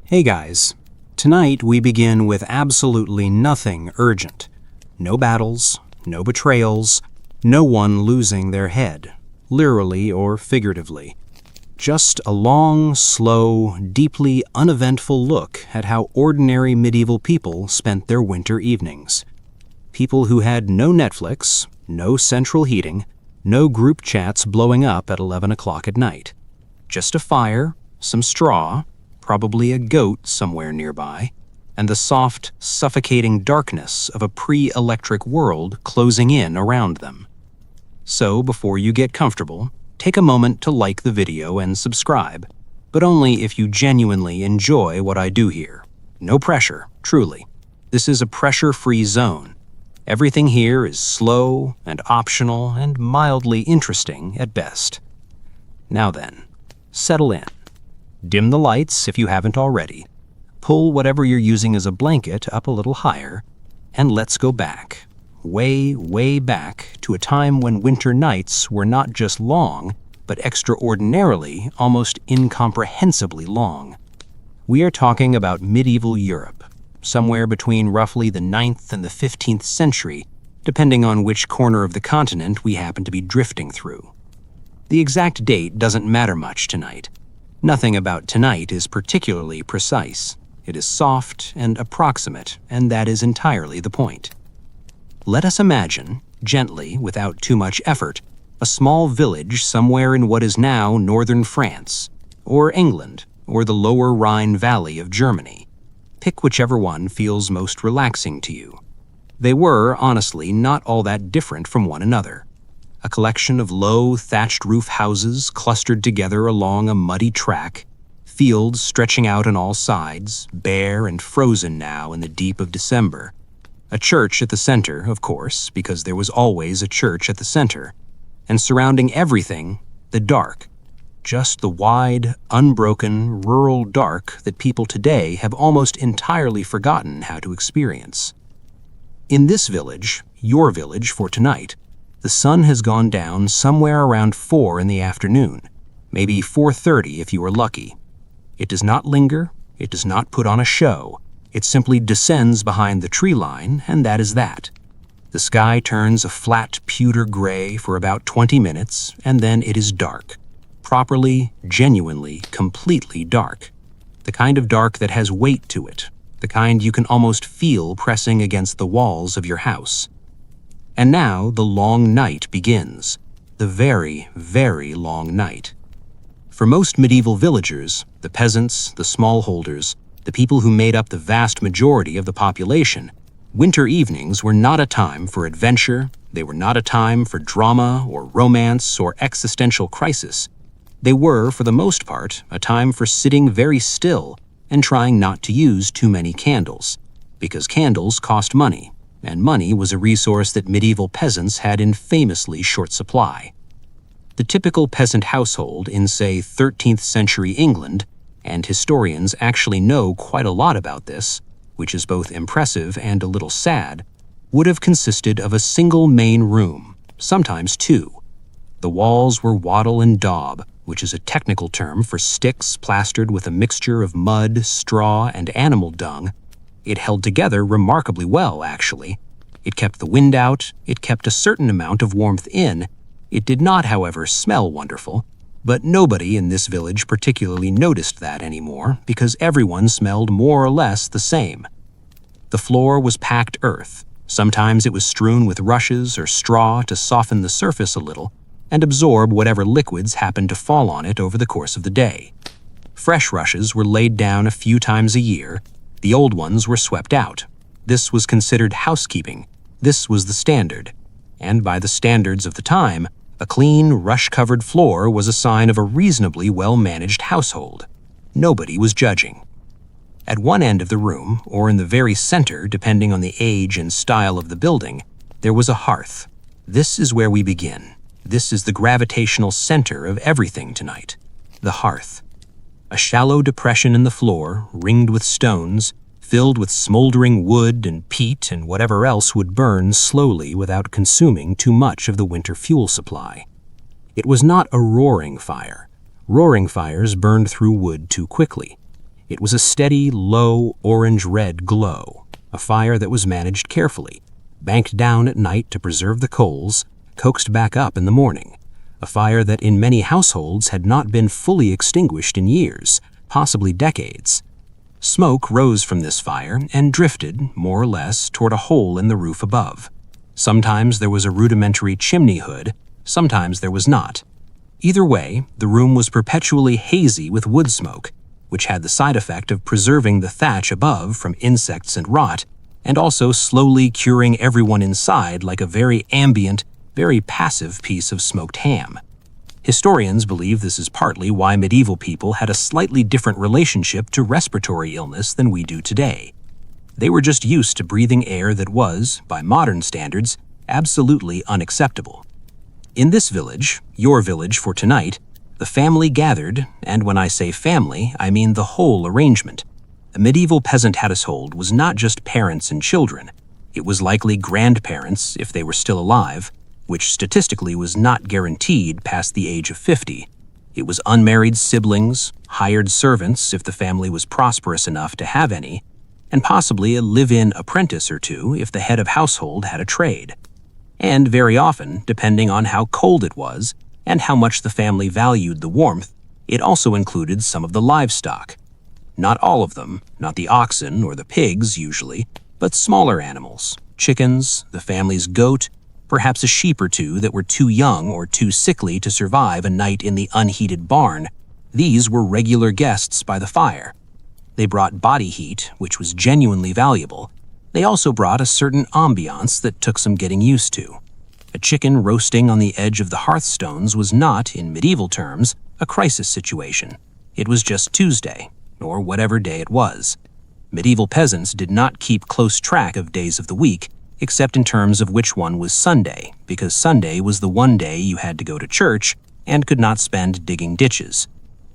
Hey guys, tonight we begin with absolutely nothing urgent. No battles, no betrayals, no one losing their head, literally or figuratively. Just a long, slow, deeply uneventful look at how ordinary medieval people spent their winter evenings. People who had no Netflix, no central heating, no group chats blowing up at 11 o'clock at night. Just a fire, some straw, probably a goat somewhere nearby, and the soft, suffocating darkness of a pre-electric world closing in around them. So, before you get comfortable, take a moment to like the video and subscribe, but only if you genuinely enjoy what I do here. No pressure, truly. This is a pressure-free zone. Everything here is slow and optional and mildly interesting at best. Now then, settle in. Dim the lights if you haven't already. Pull whatever you're using as a blanket up a little higher, and let's go back, way, way back to a time when winter nights were not just long, but extraordinarily, almost incomprehensibly long. We are talking about medieval Europe, somewhere between roughly the 9th and the 15th century, depending on which corner of the continent we happen to be drifting through. The exact date doesn't matter much tonight. Nothing about tonight is particularly precise. It is soft and approximate, and that is entirely the point. Let us imagine, gently, without too much effort, a small village somewhere in what is now northern France, or England, or the lower Rhine Valley of Germany. Pick whichever one feels most relaxing to you. They were, honestly, not all that different from one another. A collection of low, thatched roof houses clustered together along a muddy track, fields stretching out on all sides, bare and frozen now in the deep of December. A church at the center, of course, because there was always a church at the center. And surrounding everything, the dark. Just the wide, unbroken, rural dark that people today have almost entirely forgotten how to experience. In this village, your village for tonight, the sun has gone down somewhere around 4 in the afternoon, maybe 4:30 if you are lucky. It does not linger, it does not put on a show, it simply descends behind the tree line, and that is that. The sky turns a flat pewter gray for about 20 minutes, and then it is dark. Properly, genuinely, completely dark. The kind of dark that has weight to it, the kind you can almost feel pressing against the walls of your house. And now the long night begins, the very, very long night. For most medieval villagers, the peasants, the smallholders, the people who made up the vast majority of the population, winter evenings were not a time for adventure, they were not a time for drama or romance or existential crisis. They were, for the most part, a time for sitting very still and trying not to use too many candles, because candles cost money, and money was a resource that medieval peasants had in famously short supply. The typical peasant household in, say, 13th century England, and historians actually know quite a lot about this, which is both impressive and a little sad, would have consisted of a single main room, sometimes two. The walls were wattle and daub, which is a technical term for sticks plastered with a mixture of mud, straw, and animal dung. It held together remarkably well, actually. It kept the wind out, it kept a certain amount of warmth in. It did not, however, smell wonderful, but nobody in this village particularly noticed that anymore because everyone smelled more or less the same. The floor was packed earth. Sometimes it was strewn with rushes or straw to soften the surface a little and absorb whatever liquids happened to fall on it over the course of the day. Fresh rushes were laid down a few times a year. The old ones were swept out. This was considered housekeeping. This was the standard. And by the standards of the time, a clean, rush-covered floor was a sign of a reasonably well-managed household. Nobody was judging. At one end of the room, or in the very center, depending on the age and style of the building, there was a hearth. This is where we begin. This is the gravitational center of everything tonight. The hearth. A shallow depression in the floor, ringed with stones, filled with smoldering wood and peat and whatever else would burn slowly without consuming too much of the winter fuel supply. It was not a roaring fire. Roaring fires burned through wood too quickly. It was a steady, low, orange-red glow, a fire that was managed carefully, banked down at night to preserve the coals, coaxed back up in the morning, a fire that in many households had not been fully extinguished in years, possibly decades. Smoke rose from this fire and drifted, more or less, toward a hole in the roof above. Sometimes there was a rudimentary chimney hood, sometimes there was not. Either way, the room was perpetually hazy with wood smoke, which had the side effect of preserving the thatch above from insects and rot, and also slowly curing everyone inside like a very ambient, very passive piece of smoked ham. Historians believe this is partly why medieval people had a slightly different relationship to respiratory illness than we do today. They were just used to breathing air that was, by modern standards, absolutely unacceptable. In this village, your village for tonight, the family gathered, and when I say family, I mean the whole arrangement. A medieval peasant household was not just parents and children. It was likely grandparents, if they were still alive, which statistically was not guaranteed past the age of 50. It was unmarried siblings, hired servants if the family was prosperous enough to have any, and possibly a live-in apprentice or two if the head of household had a trade. And very often, depending on how cold it was and how much the family valued the warmth, it also included some of the livestock. Not all of them, not the oxen or the pigs usually, but smaller animals, chickens, the family's goat, perhaps a sheep or two that were too young or too sickly to survive a night in the unheated barn. These were regular guests by the fire. They brought body heat, which was genuinely valuable. They also brought a certain ambience that took some getting used to. A chicken roasting on the edge of the hearthstones was not, in medieval terms, a crisis situation. It was just Tuesday, or whatever day it was. Medieval peasants did not keep close track of days of the week, except in terms of which one was Sunday, because Sunday was the one day you had to go to church and could not spend digging ditches.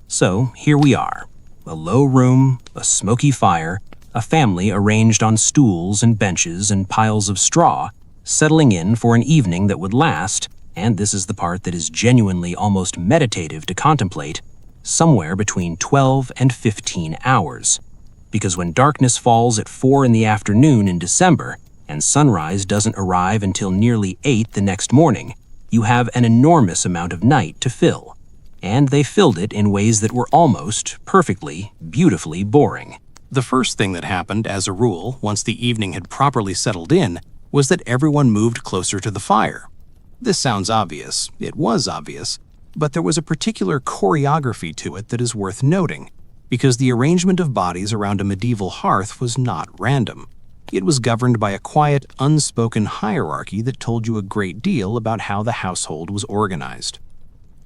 So here we are, a low room, a smoky fire, a family arranged on stools and benches and piles of straw, settling in for an evening that would last, and this is the part that is genuinely almost meditative to contemplate, somewhere between 12 and 15 hours. Because when darkness falls at 4 in the afternoon in December, and sunrise doesn't arrive until nearly 8 the next morning, you have an enormous amount of night to fill. And they filled it in ways that were almost, perfectly, beautifully boring. The first thing that happened, as a rule, once the evening had properly settled in, was that everyone moved closer to the fire. This sounds obvious. It was obvious. But there was a particular choreography to it that is worth noting, because the arrangement of bodies around a medieval hearth was not random. It was governed by a quiet, unspoken hierarchy that told you a great deal about how the household was organized.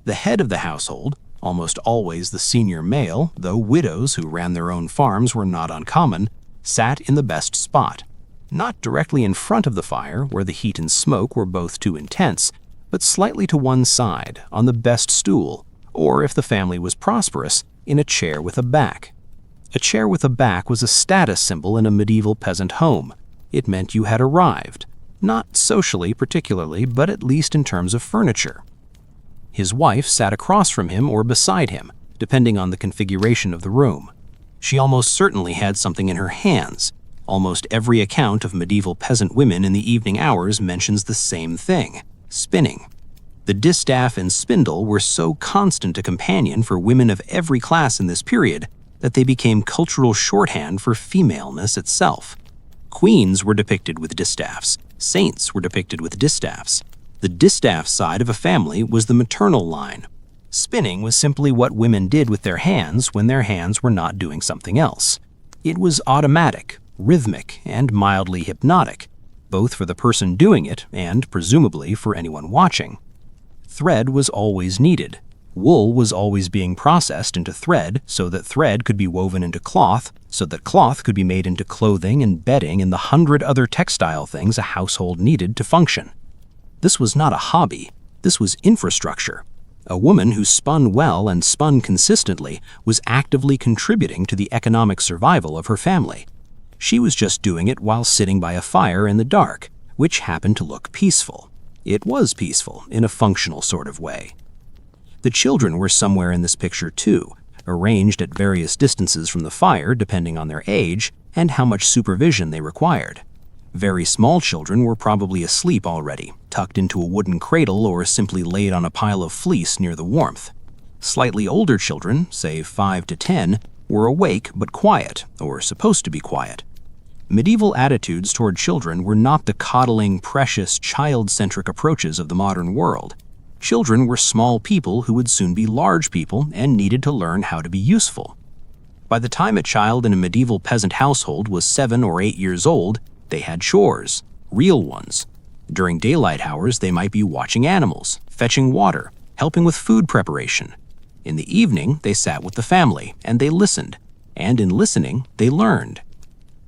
The head of the household, almost always the senior male, though widows who ran their own farms were not uncommon, sat in the best spot. Not directly in front of the fire, where the heat and smoke were both too intense, but slightly to one side, on the best stool, or if the family was prosperous, in a chair with a back. A chair with a back was a status symbol in a medieval peasant home. It meant you had arrived, not socially particularly, but at least in terms of furniture. His wife sat across from him or beside him, depending on the configuration of the room. She almost certainly had something in her hands. Almost every account of medieval peasant women in the evening hours mentions the same thing: spinning. The distaff and spindle were so constant a companion for women of every class in this period that they became cultural shorthand for femaleness itself. Queens were depicted with distaffs. Saints were depicted with distaffs. The distaff side of a family was the maternal line. Spinning was simply what women did with their hands when their hands were not doing something else. It was automatic, rhythmic, and mildly hypnotic, both for the person doing it and, presumably, for anyone watching. Thread was always needed. Wool was always being processed into thread so that thread could be woven into cloth, so that cloth could be made into clothing and bedding and the 100 other textile things a household needed to function. This was not a hobby. This was infrastructure. A woman who spun well and spun consistently was actively contributing to the economic survival of her family. She was just doing it while sitting by a fire in the dark, which happened to look peaceful. It was peaceful in a functional sort of way. The children were somewhere in this picture too, arranged at various distances from the fire depending on their age and how much supervision they required. Very small children were probably asleep already, tucked into a wooden cradle or simply laid on a pile of fleece near the warmth. Slightly older children, say 5 to 10, were awake but quiet, or supposed to be quiet. Medieval attitudes toward children were not the coddling, precious, child-centric approaches of the modern world. Children were small people who would soon be large people and needed to learn how to be useful. By the time a child in a medieval peasant household was 7 or 8 years old, they had chores, real ones. During daylight hours, they might be watching animals, fetching water, helping with food preparation. In the evening, they sat with the family, and they listened. And in listening, they learned.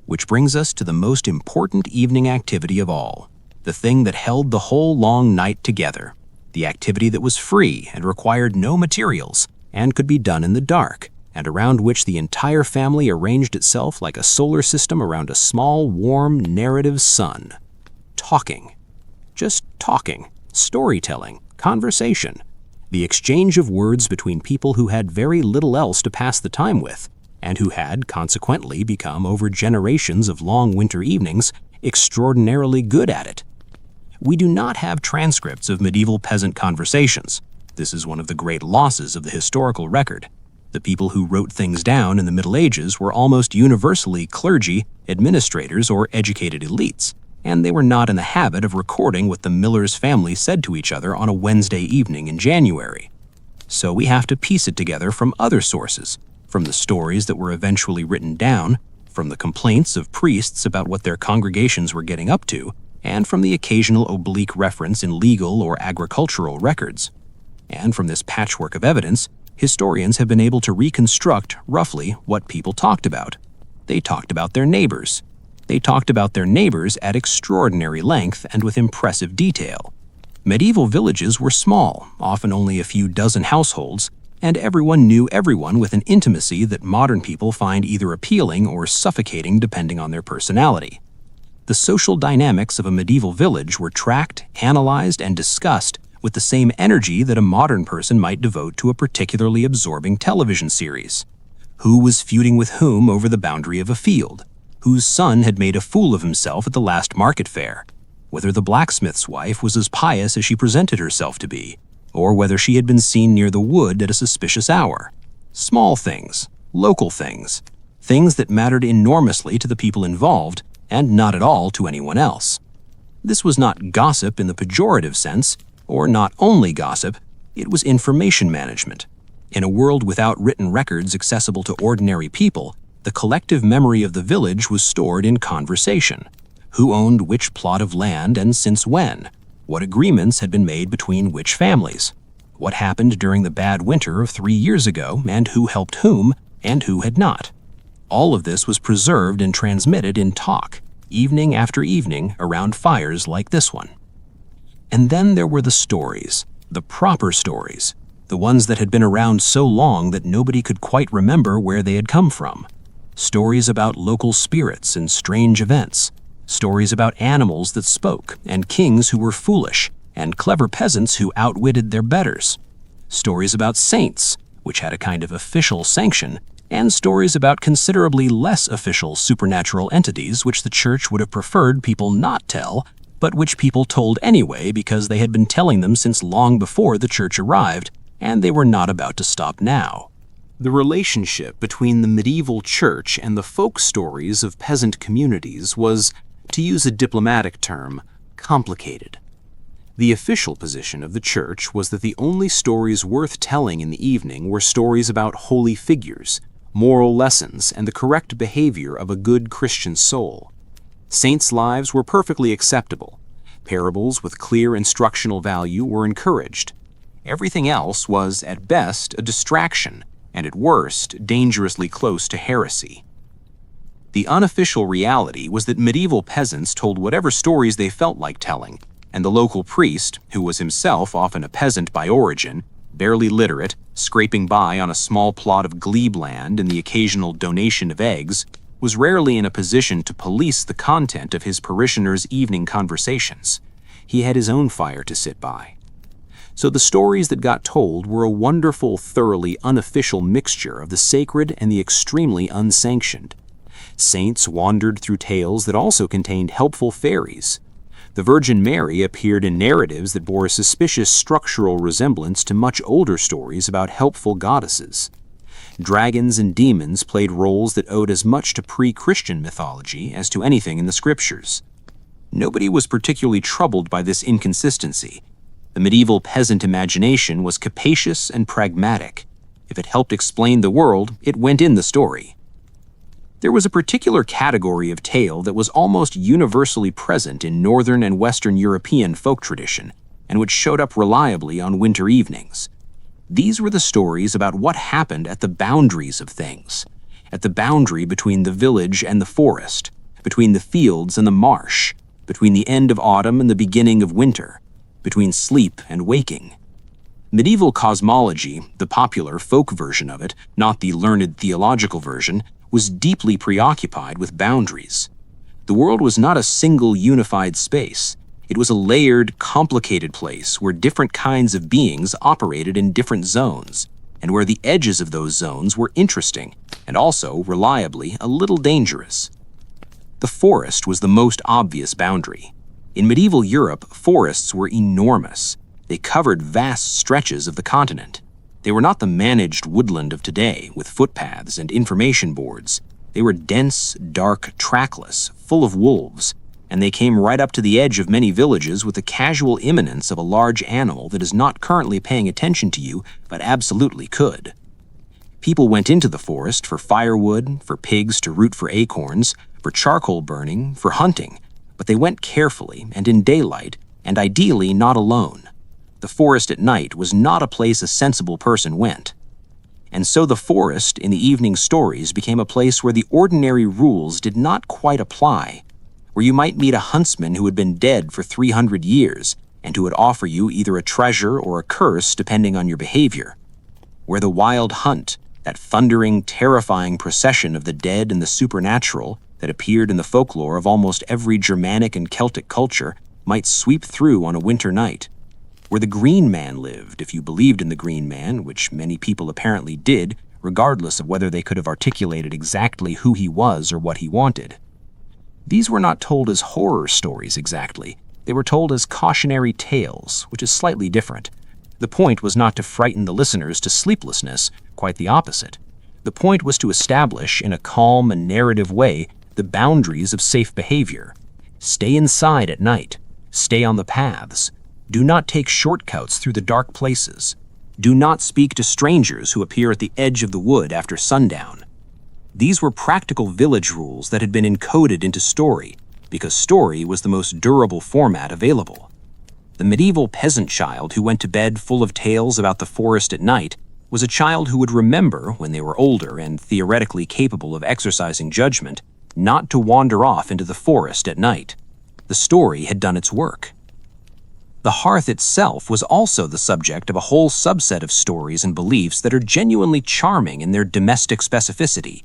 Which brings us to the most important evening activity of all, the thing that held the whole long night together, the activity that was free and required no materials and could be done in the dark, and around which the entire family arranged itself like a solar system around a small, warm, narrative sun. Talking. Just talking. Storytelling. Conversation. The exchange of words between people who had very little else to pass the time with, and who had, consequently, become, over generations of long winter evenings, extraordinarily good at it. We do not have transcripts of medieval peasant conversations. This is one of the great losses of the historical record. The people who wrote things down in the Middle Ages were almost universally clergy, administrators, or educated elites, and they were not in the habit of recording what the miller's family said to each other on a Wednesday evening in January. So we have to piece it together from other sources, from the stories that were eventually written down, from the complaints of priests about what their congregations were getting up to, and from the occasional oblique reference in legal or agricultural records. And from this patchwork of evidence, historians have been able to reconstruct roughly what people talked about. They talked about their neighbors. They talked about their neighbors at extraordinary length and with impressive detail. Medieval villages were small, often only a few dozen households, and everyone knew everyone with an intimacy that modern people find either appealing or suffocating depending on their personality. The social dynamics of a medieval village were tracked, analyzed, and discussed with the same energy that a modern person might devote to a particularly absorbing television series. Who was feuding with whom over the boundary of a field? Whose son had made a fool of himself at the last market fair? Whether the blacksmith's wife was as pious as she presented herself to be, or whether she had been seen near the wood at a suspicious hour. Small things, local things, things that mattered enormously to the people involved and not at all to anyone else. This was not gossip in the pejorative sense, or not only gossip, it was information management. In a world without written records accessible to ordinary people, the collective memory of the village was stored in conversation. Who owned which plot of land and since when? What agreements had been made between which families? What happened during the bad winter of 3 years ago, and who helped whom, and who had not? All of this was preserved and transmitted in talk, evening after evening, around fires like this one. And then there were the stories, the proper stories, the ones that had been around so long that nobody could quite remember where they had come from. Stories about local spirits and strange events. Stories about animals that spoke, and kings who were foolish, and clever peasants who outwitted their betters. Stories about saints, which had a kind of official sanction, and stories about considerably less official supernatural entities which the church would have preferred people not tell, but which people told anyway because they had been telling them since long before the church arrived, and they were not about to stop now. The relationship between the medieval church and the folk stories of peasant communities was, to use a diplomatic term, complicated. The official position of the church was that the only stories worth telling in the evening were stories about holy figures, moral lessons, and the correct behavior of a good Christian soul. Saints' lives were perfectly acceptable. Parables with clear instructional value were encouraged. Everything else was, at best, a distraction, and at worst, dangerously close to heresy. The unofficial reality was that medieval peasants told whatever stories they felt like telling, and the local priest, who was himself often a peasant by origin, barely literate, scraping by on a small plot of glebe land and the occasional donation of eggs, was rarely in a position to police the content of his parishioners' evening conversations. He had his own fire to sit by. So the stories that got told were a wonderful, thoroughly unofficial mixture of the sacred and the extremely unsanctioned. Saints wandered through tales that also contained helpful fairies. The Virgin Mary appeared in narratives that bore a suspicious structural resemblance to much older stories about helpful goddesses. Dragons and demons played roles that owed as much to pre-Christian mythology as to anything in the scriptures. Nobody was particularly troubled by this inconsistency. The medieval peasant imagination was capacious and pragmatic. If it helped explain the world, it went in the story. There was a particular category of tale that was almost universally present in Northern and Western European folk tradition, and which showed up reliably on winter evenings. These were the stories about what happened at the boundaries of things, at the boundary between the village and the forest, between the fields and the marsh, between the end of autumn and the beginning of winter, between sleep and waking. Medieval cosmology, the popular folk version of it, not the learned theological version, was deeply preoccupied with boundaries. The world was not a single unified space. It was a layered, complicated place where different kinds of beings operated in different zones, and where the edges of those zones were interesting and also, reliably, a little dangerous. The forest was the most obvious boundary. In medieval Europe, forests were enormous. They covered vast stretches of the continent. They were not the managed woodland of today, with footpaths and information boards. They were dense, dark, trackless, full of wolves, and they came right up to the edge of many villages with the casual imminence of a large animal that is not currently paying attention to you, but absolutely could. People went into the forest for firewood, for pigs to root for acorns, for charcoal burning, for hunting, but they went carefully and in daylight, and ideally not alone. The forest at night was not a place a sensible person went. And so the forest, in the evening stories, became a place where the ordinary rules did not quite apply, where you might meet a huntsman who had been dead for 300 years and who would offer you either a treasure or a curse depending on your behavior, where the wild hunt, that thundering, terrifying procession of the dead and the supernatural that appeared in the folklore of almost every Germanic and Celtic culture, might sweep through on a winter night, where the Green Man lived, if you believed in the Green Man, which many people apparently did, regardless of whether they could have articulated exactly who he was or what he wanted. These were not told as horror stories exactly. They were told as cautionary tales, which is slightly different. The point was not to frighten the listeners to sleeplessness, quite the opposite. The point was to establish, in a calm and narrative way, the boundaries of safe behavior. Stay inside at night. Stay on the paths. Do not take shortcuts through the dark places. Do not speak to strangers who appear at the edge of the wood after sundown. These were practical village rules that had been encoded into story, because story was the most durable format available. The medieval peasant child who went to bed full of tales about the forest at night was a child who would remember, when they were older and theoretically capable of exercising judgment, not to wander off into the forest at night. The story had done its work. The hearth itself was also the subject of a whole subset of stories and beliefs that are genuinely charming in their domestic specificity.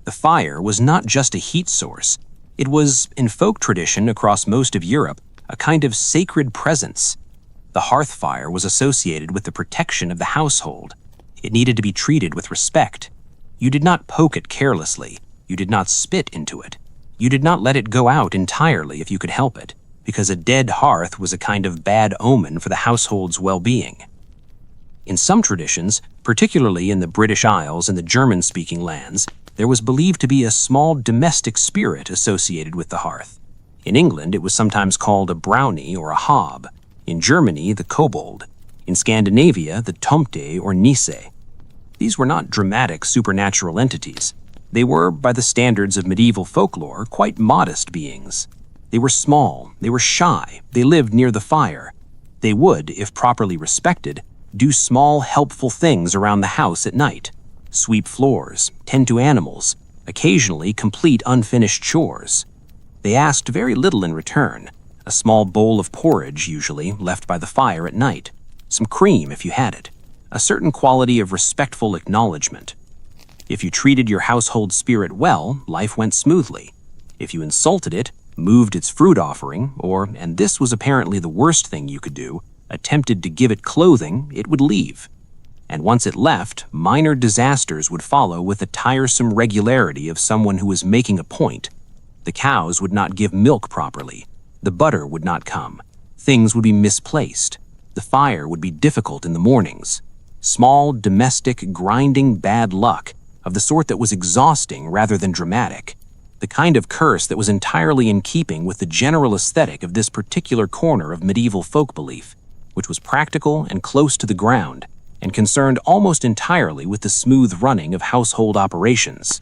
The fire was not just a heat source. It was, in folk tradition across most of Europe, a kind of sacred presence. The hearth fire was associated with the protection of the household. It needed to be treated with respect. You did not poke it carelessly. You did not spit into it. You did not let it go out entirely if you could help it, because a dead hearth was a kind of bad omen for the household's well-being. In some traditions, particularly in the British Isles and the German-speaking lands, there was believed to be a small domestic spirit associated with the hearth. In England, it was sometimes called a brownie or a hob. In Germany, the kobold. In Scandinavia, the tomte or nisse. These were not dramatic supernatural entities. They were, by the standards of medieval folklore, quite modest beings. They were small, they were shy, they lived near the fire. They would, if properly respected, do small, helpful things around the house at night. Sweep floors, tend to animals, occasionally complete unfinished chores. They asked very little in return. A small bowl of porridge, usually, left by the fire at night. Some cream, if you had it. A certain quality of respectful acknowledgement. If you treated your household spirit well, life went smoothly. If you insulted it, moved its fruit offering, or, and this was apparently the worst thing you could do, attempted to give it clothing, it would leave. And once it left, minor disasters would follow with the tiresome regularity of someone who was making a point. The cows would not give milk properly. The butter would not come. Things would be misplaced. The fire would be difficult in the mornings. Small, domestic, grinding bad luck, of the sort that was exhausting rather than dramatic. The kind of curse that was entirely in keeping with the general aesthetic of this particular corner of medieval folk belief, which was practical and close to the ground, and concerned almost entirely with the smooth running of household operations.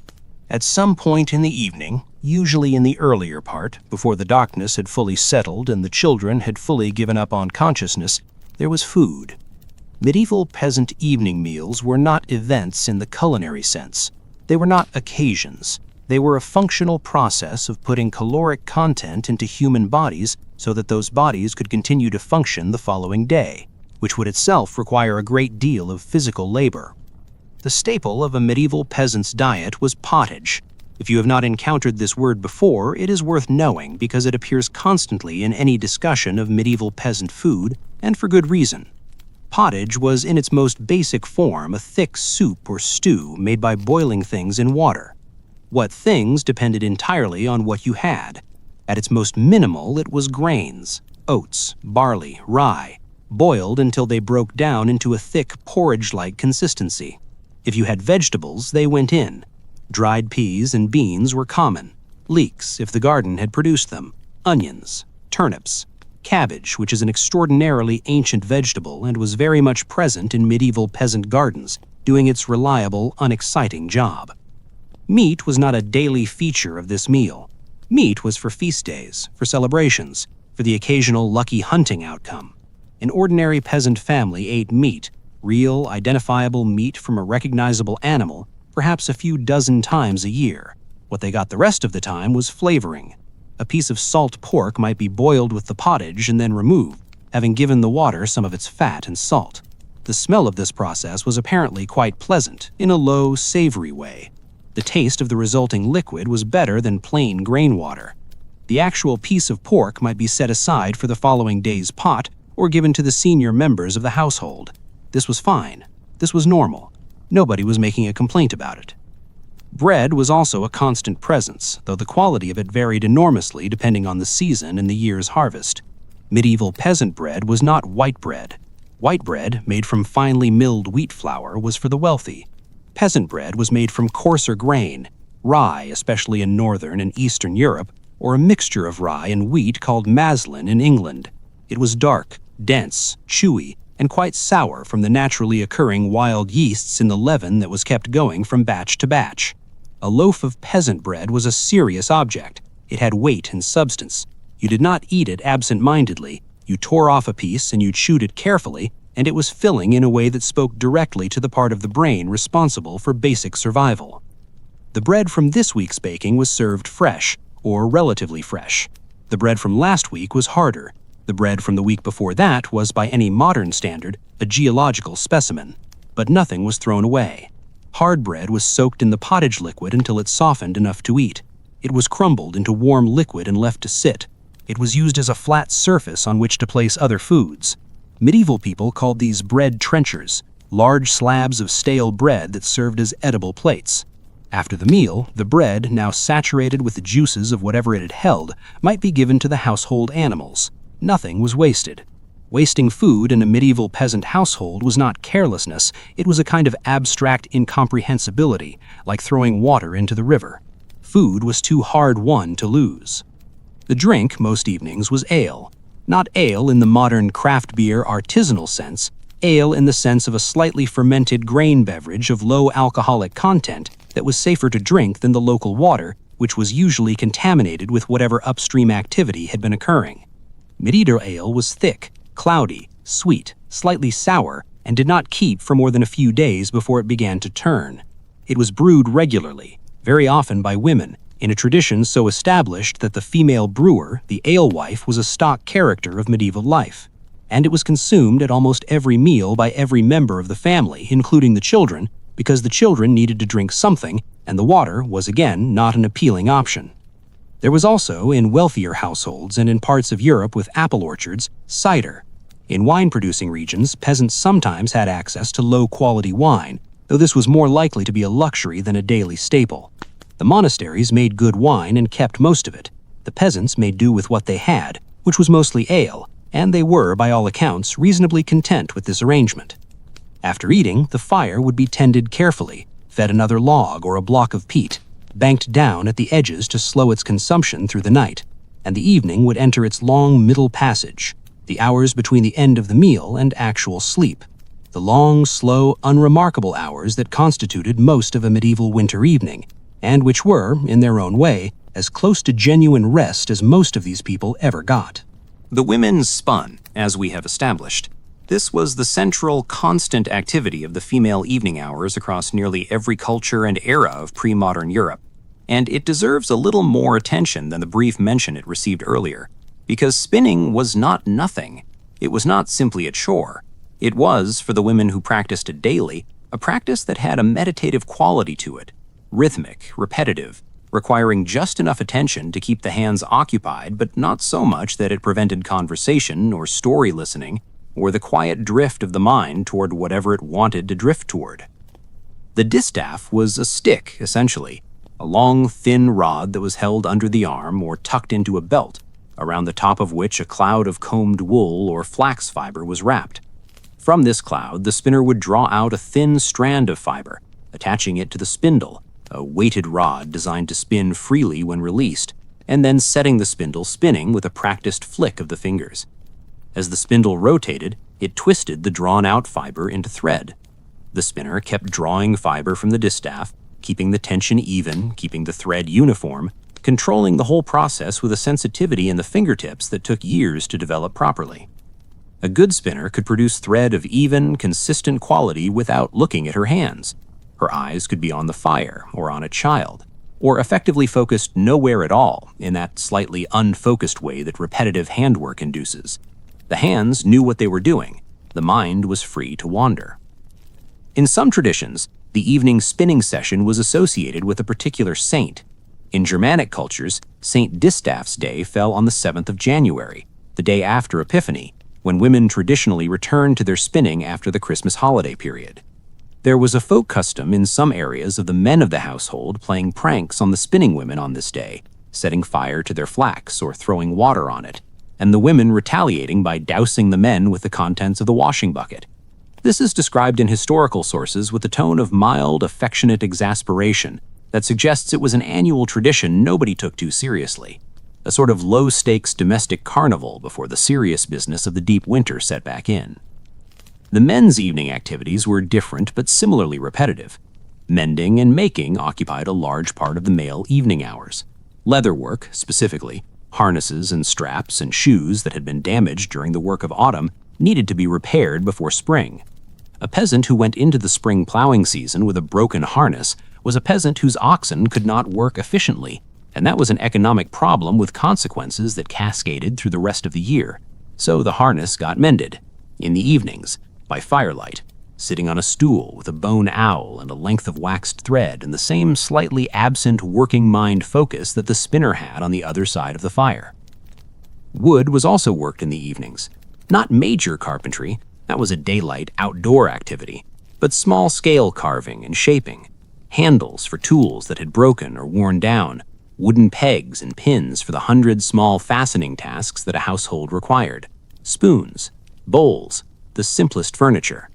At some point in the evening, usually in the earlier part, before the darkness had fully settled and the children had fully given up on consciousness, there was food. Medieval peasant evening meals were not events in the culinary sense. They were not occasions. They were a functional process of putting caloric content into human bodies so that those bodies could continue to function the following day, which would itself require a great deal of physical labor. The staple of a medieval peasant's diet was pottage. If you have not encountered this word before, it is worth knowing because it appears constantly in any discussion of medieval peasant food, and for good reason. Pottage was in its most basic form a thick soup or stew made by boiling things in water. What things depended entirely on what you had. At its most minimal, it was grains, oats, barley, rye, boiled until they broke down into a thick porridge-like consistency. If you had vegetables, they went in. Dried peas and beans were common. Leeks, if the garden had produced them. Onions, turnips, cabbage, which is an extraordinarily ancient vegetable and was very much present in medieval peasant gardens, doing its reliable, unexciting job. Meat was not a daily feature of this meal. Meat was for feast days, for celebrations, for the occasional lucky hunting outcome. An ordinary peasant family ate meat, real, identifiable meat from a recognizable animal, perhaps a few dozen times a year. What they got the rest of the time was flavoring. A piece of salt pork might be boiled with the pottage and then removed, having given the water some of its fat and salt. The smell of this process was apparently quite pleasant, in a low, savory way. The taste of the resulting liquid was better than plain grain water. The actual piece of pork might be set aside for the following day's pot or given to the senior members of the household. This was fine. This was normal. Nobody was making a complaint about it. Bread was also a constant presence, though the quality of it varied enormously depending on the season and the year's harvest. Medieval peasant bread was not white bread. White bread, made from finely milled wheat flour, was for the wealthy. Peasant bread was made from coarser grain, rye, especially in northern and eastern Europe, or a mixture of rye and wheat called maslin in England. It was dark, dense, chewy, and quite sour from the naturally occurring wild yeasts in the leaven that was kept going from batch to batch. A loaf of peasant bread was a serious object. It had weight and substance. You did not eat it absent-mindedly. You tore off a piece and you chewed it carefully, and it was filling in a way that spoke directly to the part of the brain responsible for basic survival. The bread from this week's baking was served fresh, or relatively fresh. The bread from last week was harder. The bread from the week before that was, by any modern standard, a geological specimen. But nothing was thrown away. Hard bread was soaked in the pottage liquid until it softened enough to eat. It was crumbled into warm liquid and left to sit. It was used as a flat surface on which to place other foods. Medieval people called these bread trenchers, large slabs of stale bread that served as edible plates. After the meal, the bread, now saturated with the juices of whatever it had held, might be given to the household animals. Nothing was wasted. Wasting food in a medieval peasant household was not carelessness, it was a kind of abstract incomprehensibility, like throwing water into the river. Food was too hard won to lose. The drink, most evenings, was ale. Not ale in the modern craft beer artisanal sense, ale in the sense of a slightly fermented grain beverage of low alcoholic content that was safer to drink than the local water, which was usually contaminated with whatever upstream activity had been occurring. Medieval ale was thick, cloudy, sweet, slightly sour, and did not keep for more than a few days before it began to turn. It was brewed regularly, very often by women, in a tradition so established that the female brewer, the alewife, was a stock character of medieval life. And it was consumed at almost every meal by every member of the family, including the children, because the children needed to drink something, and the water was again not an appealing option. There was also, in wealthier households and in parts of Europe with apple orchards, cider. In wine-producing regions, peasants sometimes had access to low-quality wine, though this was more likely to be a luxury than a daily staple. The monasteries made good wine and kept most of it. The peasants made do with what they had, which was mostly ale, and they were, by all accounts, reasonably content with this arrangement. After eating, the fire would be tended carefully, fed another log or a block of peat, banked down at the edges to slow its consumption through the night, and the evening would enter its long middle passage, the hours between the end of the meal and actual sleep, the long, slow, unremarkable hours that constituted most of a medieval winter evening, and which were, in their own way, as close to genuine rest as most of these people ever got. The women spun, as we have established. This was the central, constant activity of the female evening hours across nearly every culture and era of pre-modern Europe, and it deserves a little more attention than the brief mention it received earlier, because spinning was not nothing. It was not simply a chore. It was, for the women who practiced it daily, a practice that had a meditative quality to it, rhythmic, repetitive, requiring just enough attention to keep the hands occupied, but not so much that it prevented conversation or story listening, or the quiet drift of the mind toward whatever it wanted to drift toward. The distaff was a stick, essentially, a long, thin rod that was held under the arm or tucked into a belt, around the top of which a cloud of combed wool or flax fiber was wrapped. From this cloud, the spinner would draw out a thin strand of fiber, attaching it to the spindle, a weighted rod designed to spin freely when released, and then setting the spindle spinning with a practiced flick of the fingers. As the spindle rotated, it twisted the drawn-out fiber into thread. The spinner kept drawing fiber from the distaff, keeping the tension even, keeping the thread uniform, controlling the whole process with a sensitivity in the fingertips that took years to develop properly. A good spinner could produce thread of even, consistent quality without looking at her hands. Her eyes could be on the fire or on a child, or effectively focused nowhere at all in that slightly unfocused way that repetitive handwork induces. The hands knew what they were doing. The mind was free to wander. In some traditions, the evening spinning session was associated with a particular saint. In Germanic cultures, Saint Distaff's Day fell on the 7th of January, the day after Epiphany, when women traditionally returned to their spinning after the Christmas holiday period. There was a folk custom in some areas of the men of the household playing pranks on the spinning women on this day, setting fire to their flax or throwing water on it, and the women retaliating by dousing the men with the contents of the washing bucket. This is described in historical sources with a tone of mild, affectionate exasperation that suggests it was an annual tradition nobody took too seriously, a sort of low-stakes domestic carnival before the serious business of the deep winter set back in. The men's evening activities were different but similarly repetitive. Mending and making occupied a large part of the male evening hours. Leatherwork, specifically, harnesses and straps and shoes that had been damaged during the work of autumn needed to be repaired before spring. A peasant who went into the spring plowing season with a broken harness was a peasant whose oxen could not work efficiently, and that was an economic problem with consequences that cascaded through the rest of the year. So the harness got mended, in the evenings, by firelight, sitting on a stool with a bone owl and a length of waxed thread and the same slightly absent working mind focus that the spinner had on the other side of the fire. Wood was also worked in the evenings. Not major carpentry, that was a daylight outdoor activity, but small-scale carving and shaping, handles for tools that had broken or worn down, wooden pegs and pins for the 100 small fastening tasks that a household required, spoons, bowls, the simplest furniture.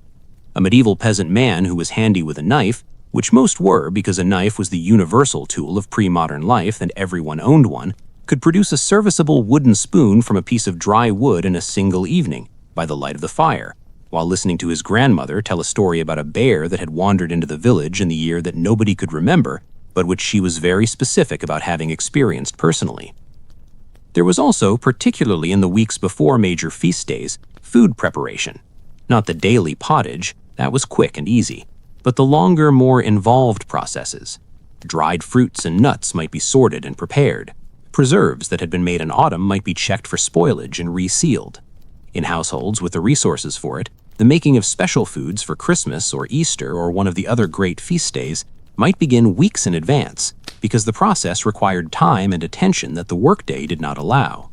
A medieval peasant man who was handy with a knife, which most were because a knife was the universal tool of pre-modern life and everyone owned one, could produce a serviceable wooden spoon from a piece of dry wood in a single evening, by the light of the fire, while listening to his grandmother tell a story about a bear that had wandered into the village in the year that nobody could remember, but which she was very specific about having experienced personally. There was also, particularly in the weeks before major feast days, food preparation. Not the daily pottage, that was quick and easy, but the longer, more involved processes. Dried fruits and nuts might be sorted and prepared. Preserves that had been made in autumn might be checked for spoilage and resealed. In households with the resources for it, the making of special foods for Christmas or Easter or one of the other great feast days might begin weeks in advance, because the process required time and attention that the workday did not allow.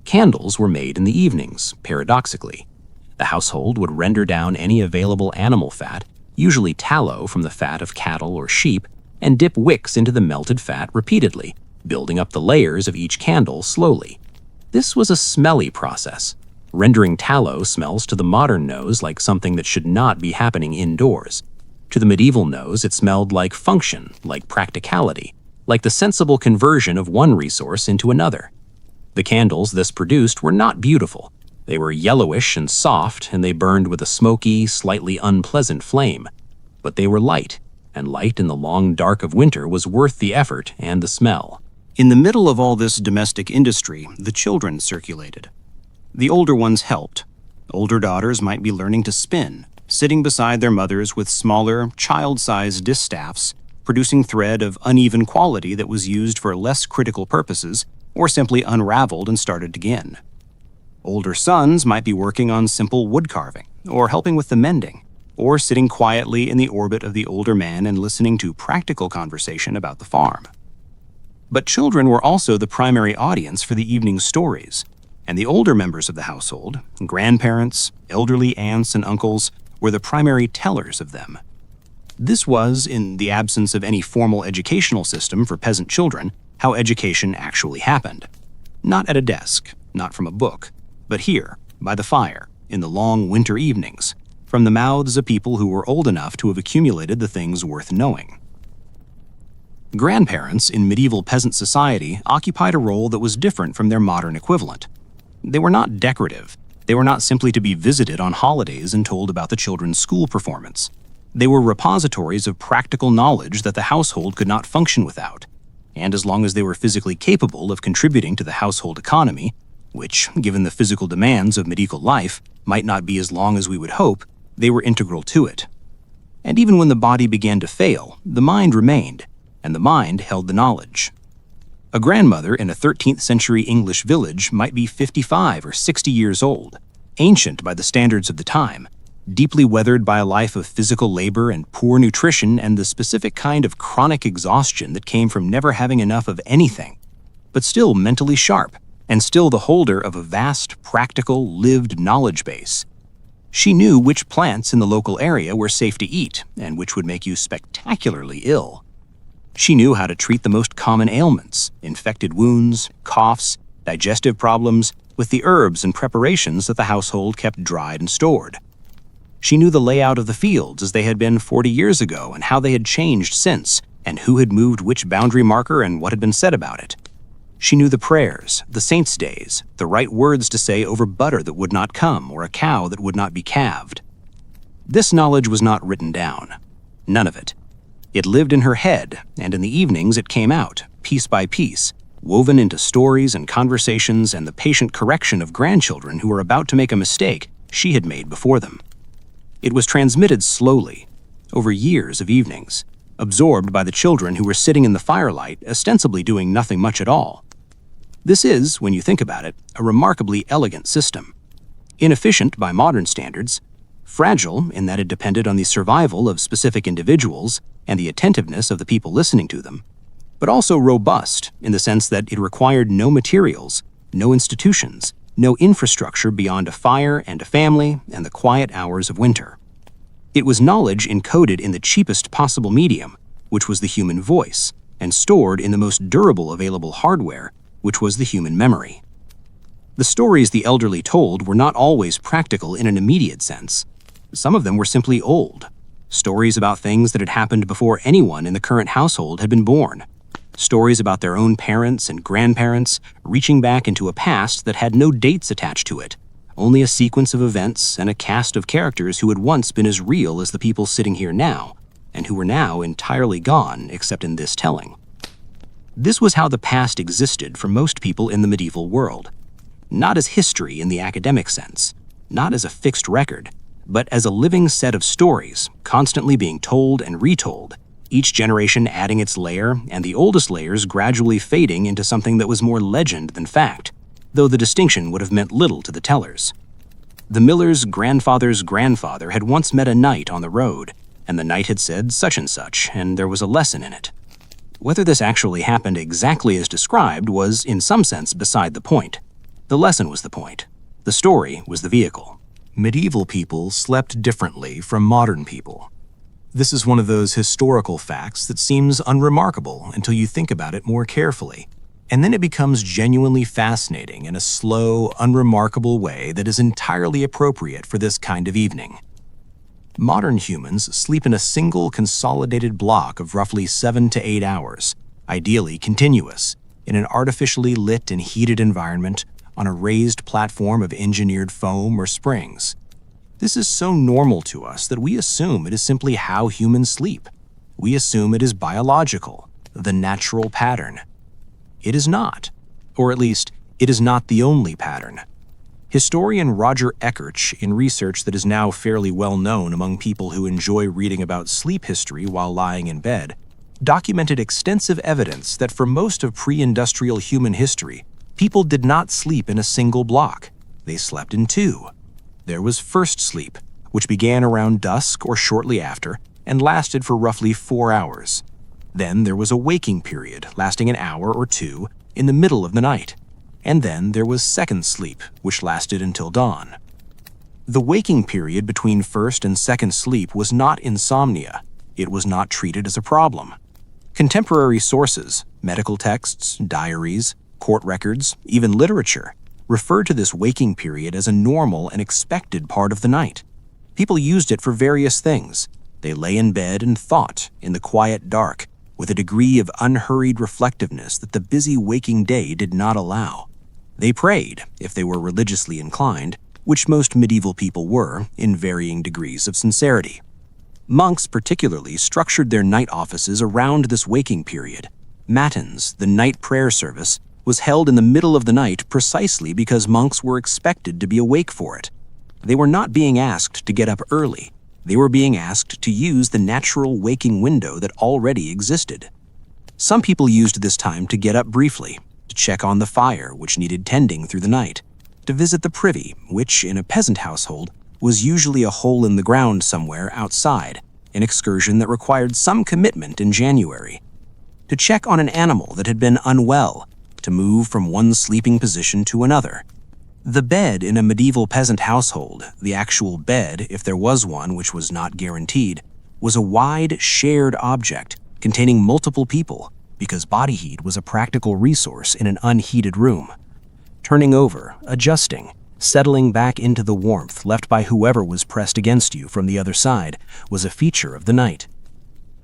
Candles were made in the evenings, paradoxically. The household would render down any available animal fat, usually tallow from the fat of cattle or sheep, and dip wicks into the melted fat repeatedly, building up the layers of each candle slowly. This was a smelly process. Rendering tallow smells to the modern nose like something that should not be happening indoors. To the medieval nose, it smelled like function, like practicality, like the sensible conversion of one resource into another. The candles this produced were not beautiful. They were yellowish and soft, and they burned with a smoky, slightly unpleasant flame. But they were light, and light in the long dark of winter was worth the effort and the smell. In the middle of all this domestic industry, the children circulated. The older ones helped. Older daughters might be learning to spin, sitting beside their mothers with smaller, child-sized distaffs, producing thread of uneven quality that was used for less critical purposes, or simply unraveled and started again. Older sons might be working on simple wood carving, or helping with the mending, or sitting quietly in the orbit of the older man and listening to practical conversation about the farm. But children were also the primary audience for the evening's stories, and the older members of the household, grandparents, elderly aunts and uncles, were the primary tellers of them. This was, in the absence of any formal educational system for peasant children, how education actually happened. Not at a desk, not from a book, but here, by the fire, in the long winter evenings, from the mouths of people who were old enough to have accumulated the things worth knowing. Grandparents in medieval peasant society occupied a role that was different from their modern equivalent. They were not decorative. They were not simply to be visited on holidays and told about the children's school performance. They were repositories of practical knowledge that the household could not function without, and as long as they were physically capable of contributing to the household economy, which, given the physical demands of medieval life, might not be as long as we would hope, they were integral to it. And even when the body began to fail, the mind remained, and the mind held the knowledge. A grandmother in a 13th century English village might be 55 or 60 years old, ancient by the standards of the time, deeply weathered by a life of physical labor and poor nutrition and the specific kind of chronic exhaustion that came from never having enough of anything, but still mentally sharp, and still the holder of a vast, practical, lived knowledge base. She knew which plants in the local area were safe to eat and which would make you spectacularly ill. She knew how to treat the most common ailments, infected wounds, coughs, digestive problems, with the herbs and preparations that the household kept dried and stored. She knew the layout of the fields as they had been 40 years ago and how they had changed since, and who had moved which boundary marker and what had been said about it. She knew the prayers, the saints' days, the right words to say over butter that would not come or a cow that would not be calved. This knowledge was not written down. None of it. It lived in her head, and in the evenings it came out, piece by piece, woven into stories and conversations and the patient correction of grandchildren who were about to make a mistake she had made before them. It was transmitted slowly, over years of evenings, absorbed by the children who were sitting in the firelight, ostensibly doing nothing much at all. This is, when you think about it, a remarkably elegant system. Inefficient by modern standards, fragile in that it depended on the survival of specific individuals and the attentiveness of the people listening to them, but also robust in the sense that it required no materials, no institutions, no infrastructure beyond a fire and a family and the quiet hours of winter. It was knowledge encoded in the cheapest possible medium, which was the human voice, and stored in the most durable available hardware, which was the human memory. The stories the elderly told were not always practical in an immediate sense. Some of them were simply old, stories about things that had happened before anyone in the current household had been born, stories about their own parents and grandparents reaching back into a past that had no dates attached to it, only a sequence of events and a cast of characters who had once been as real as the people sitting here now, and who were now entirely gone except in this telling. This was how the past existed for most people in the medieval world, not as history in the academic sense, not as a fixed record, but as a living set of stories constantly being told and retold, each generation adding its layer and the oldest layers gradually fading into something that was more legend than fact, though the distinction would have meant little to the tellers. The miller's grandfather's grandfather had once met a knight on the road, and the knight had said such and such, and there was a lesson in it. Whether this actually happened exactly as described was, in some sense, beside the point. The lesson was the point. The story was the vehicle. Medieval people slept differently from modern people. This is one of those historical facts that seems unremarkable until you think about it more carefully, and then it becomes genuinely fascinating in a slow, unremarkable way that is entirely appropriate for this kind of evening. Modern humans sleep in a single consolidated block of roughly 7 to 8 hours, ideally continuous, in an artificially lit and heated environment on a raised platform of engineered foam or springs. This is so normal to us that we assume it is simply how humans sleep. We assume it is biological, the natural pattern. It is not, or at least, it is not the only pattern. Historian Roger Eckertch, in research that is now fairly well known among people who enjoy reading about sleep history while lying in bed, documented extensive evidence that for most of pre-industrial human history, people did not sleep in a single block. They slept in two. There was first sleep, which began around dusk or shortly after and lasted for roughly 4 hours. Then there was a waking period lasting an hour or two in the middle of the night. And then there was second sleep, which lasted until dawn. The waking period between first and second sleep was not insomnia. It was not treated as a problem. Contemporary sources, medical texts, diaries, court records, even literature, refer to this waking period as a normal and expected part of the night. People used it for various things. They lay in bed and thought in the quiet dark, with a degree of unhurried reflectiveness that the busy waking day did not allow. They prayed, if they were religiously inclined, which most medieval people were, in varying degrees of sincerity. Monks particularly structured their night offices around this waking period. Matins, the night prayer service, was held in the middle of the night precisely because monks were expected to be awake for it. They were not being asked to get up early. They were being asked to use the natural waking window that already existed. Some people used this time to get up briefly, to check on the fire, which needed tending through the night, to visit the privy, which, in a peasant household, was usually a hole in the ground somewhere outside, an excursion that required some commitment in January, to check on an animal that had been unwell, to move from one sleeping position to another. The bed in a medieval peasant household, the actual bed, if there was one which was not guaranteed, was a wide, shared object containing multiple people, because body heat was a practical resource in an unheated room. Turning over, adjusting, settling back into the warmth left by whoever was pressed against you from the other side was a feature of the night.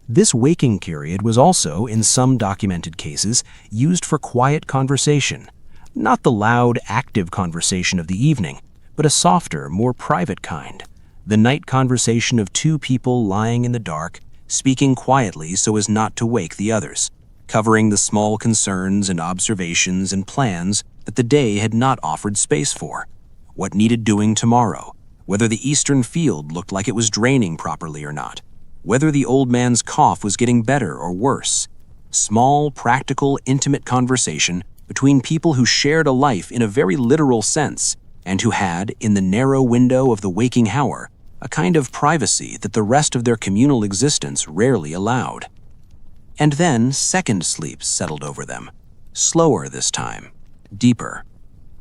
This waking period was also, in some documented cases, used for quiet conversation, not the loud, active conversation of the evening, but a softer, more private kind, the night conversation of two people lying in the dark, speaking quietly so as not to wake the others, covering the small concerns and observations and plans that the day had not offered space for. What needed doing tomorrow, whether the eastern field looked like it was draining properly or not, whether the old man's cough was getting better or worse. Small, practical, intimate conversation between people who shared a life in a very literal sense and who had, in the narrow window of the waking hour, a kind of privacy that the rest of their communal existence rarely allowed. And then second sleep settled over them, slower this time, deeper.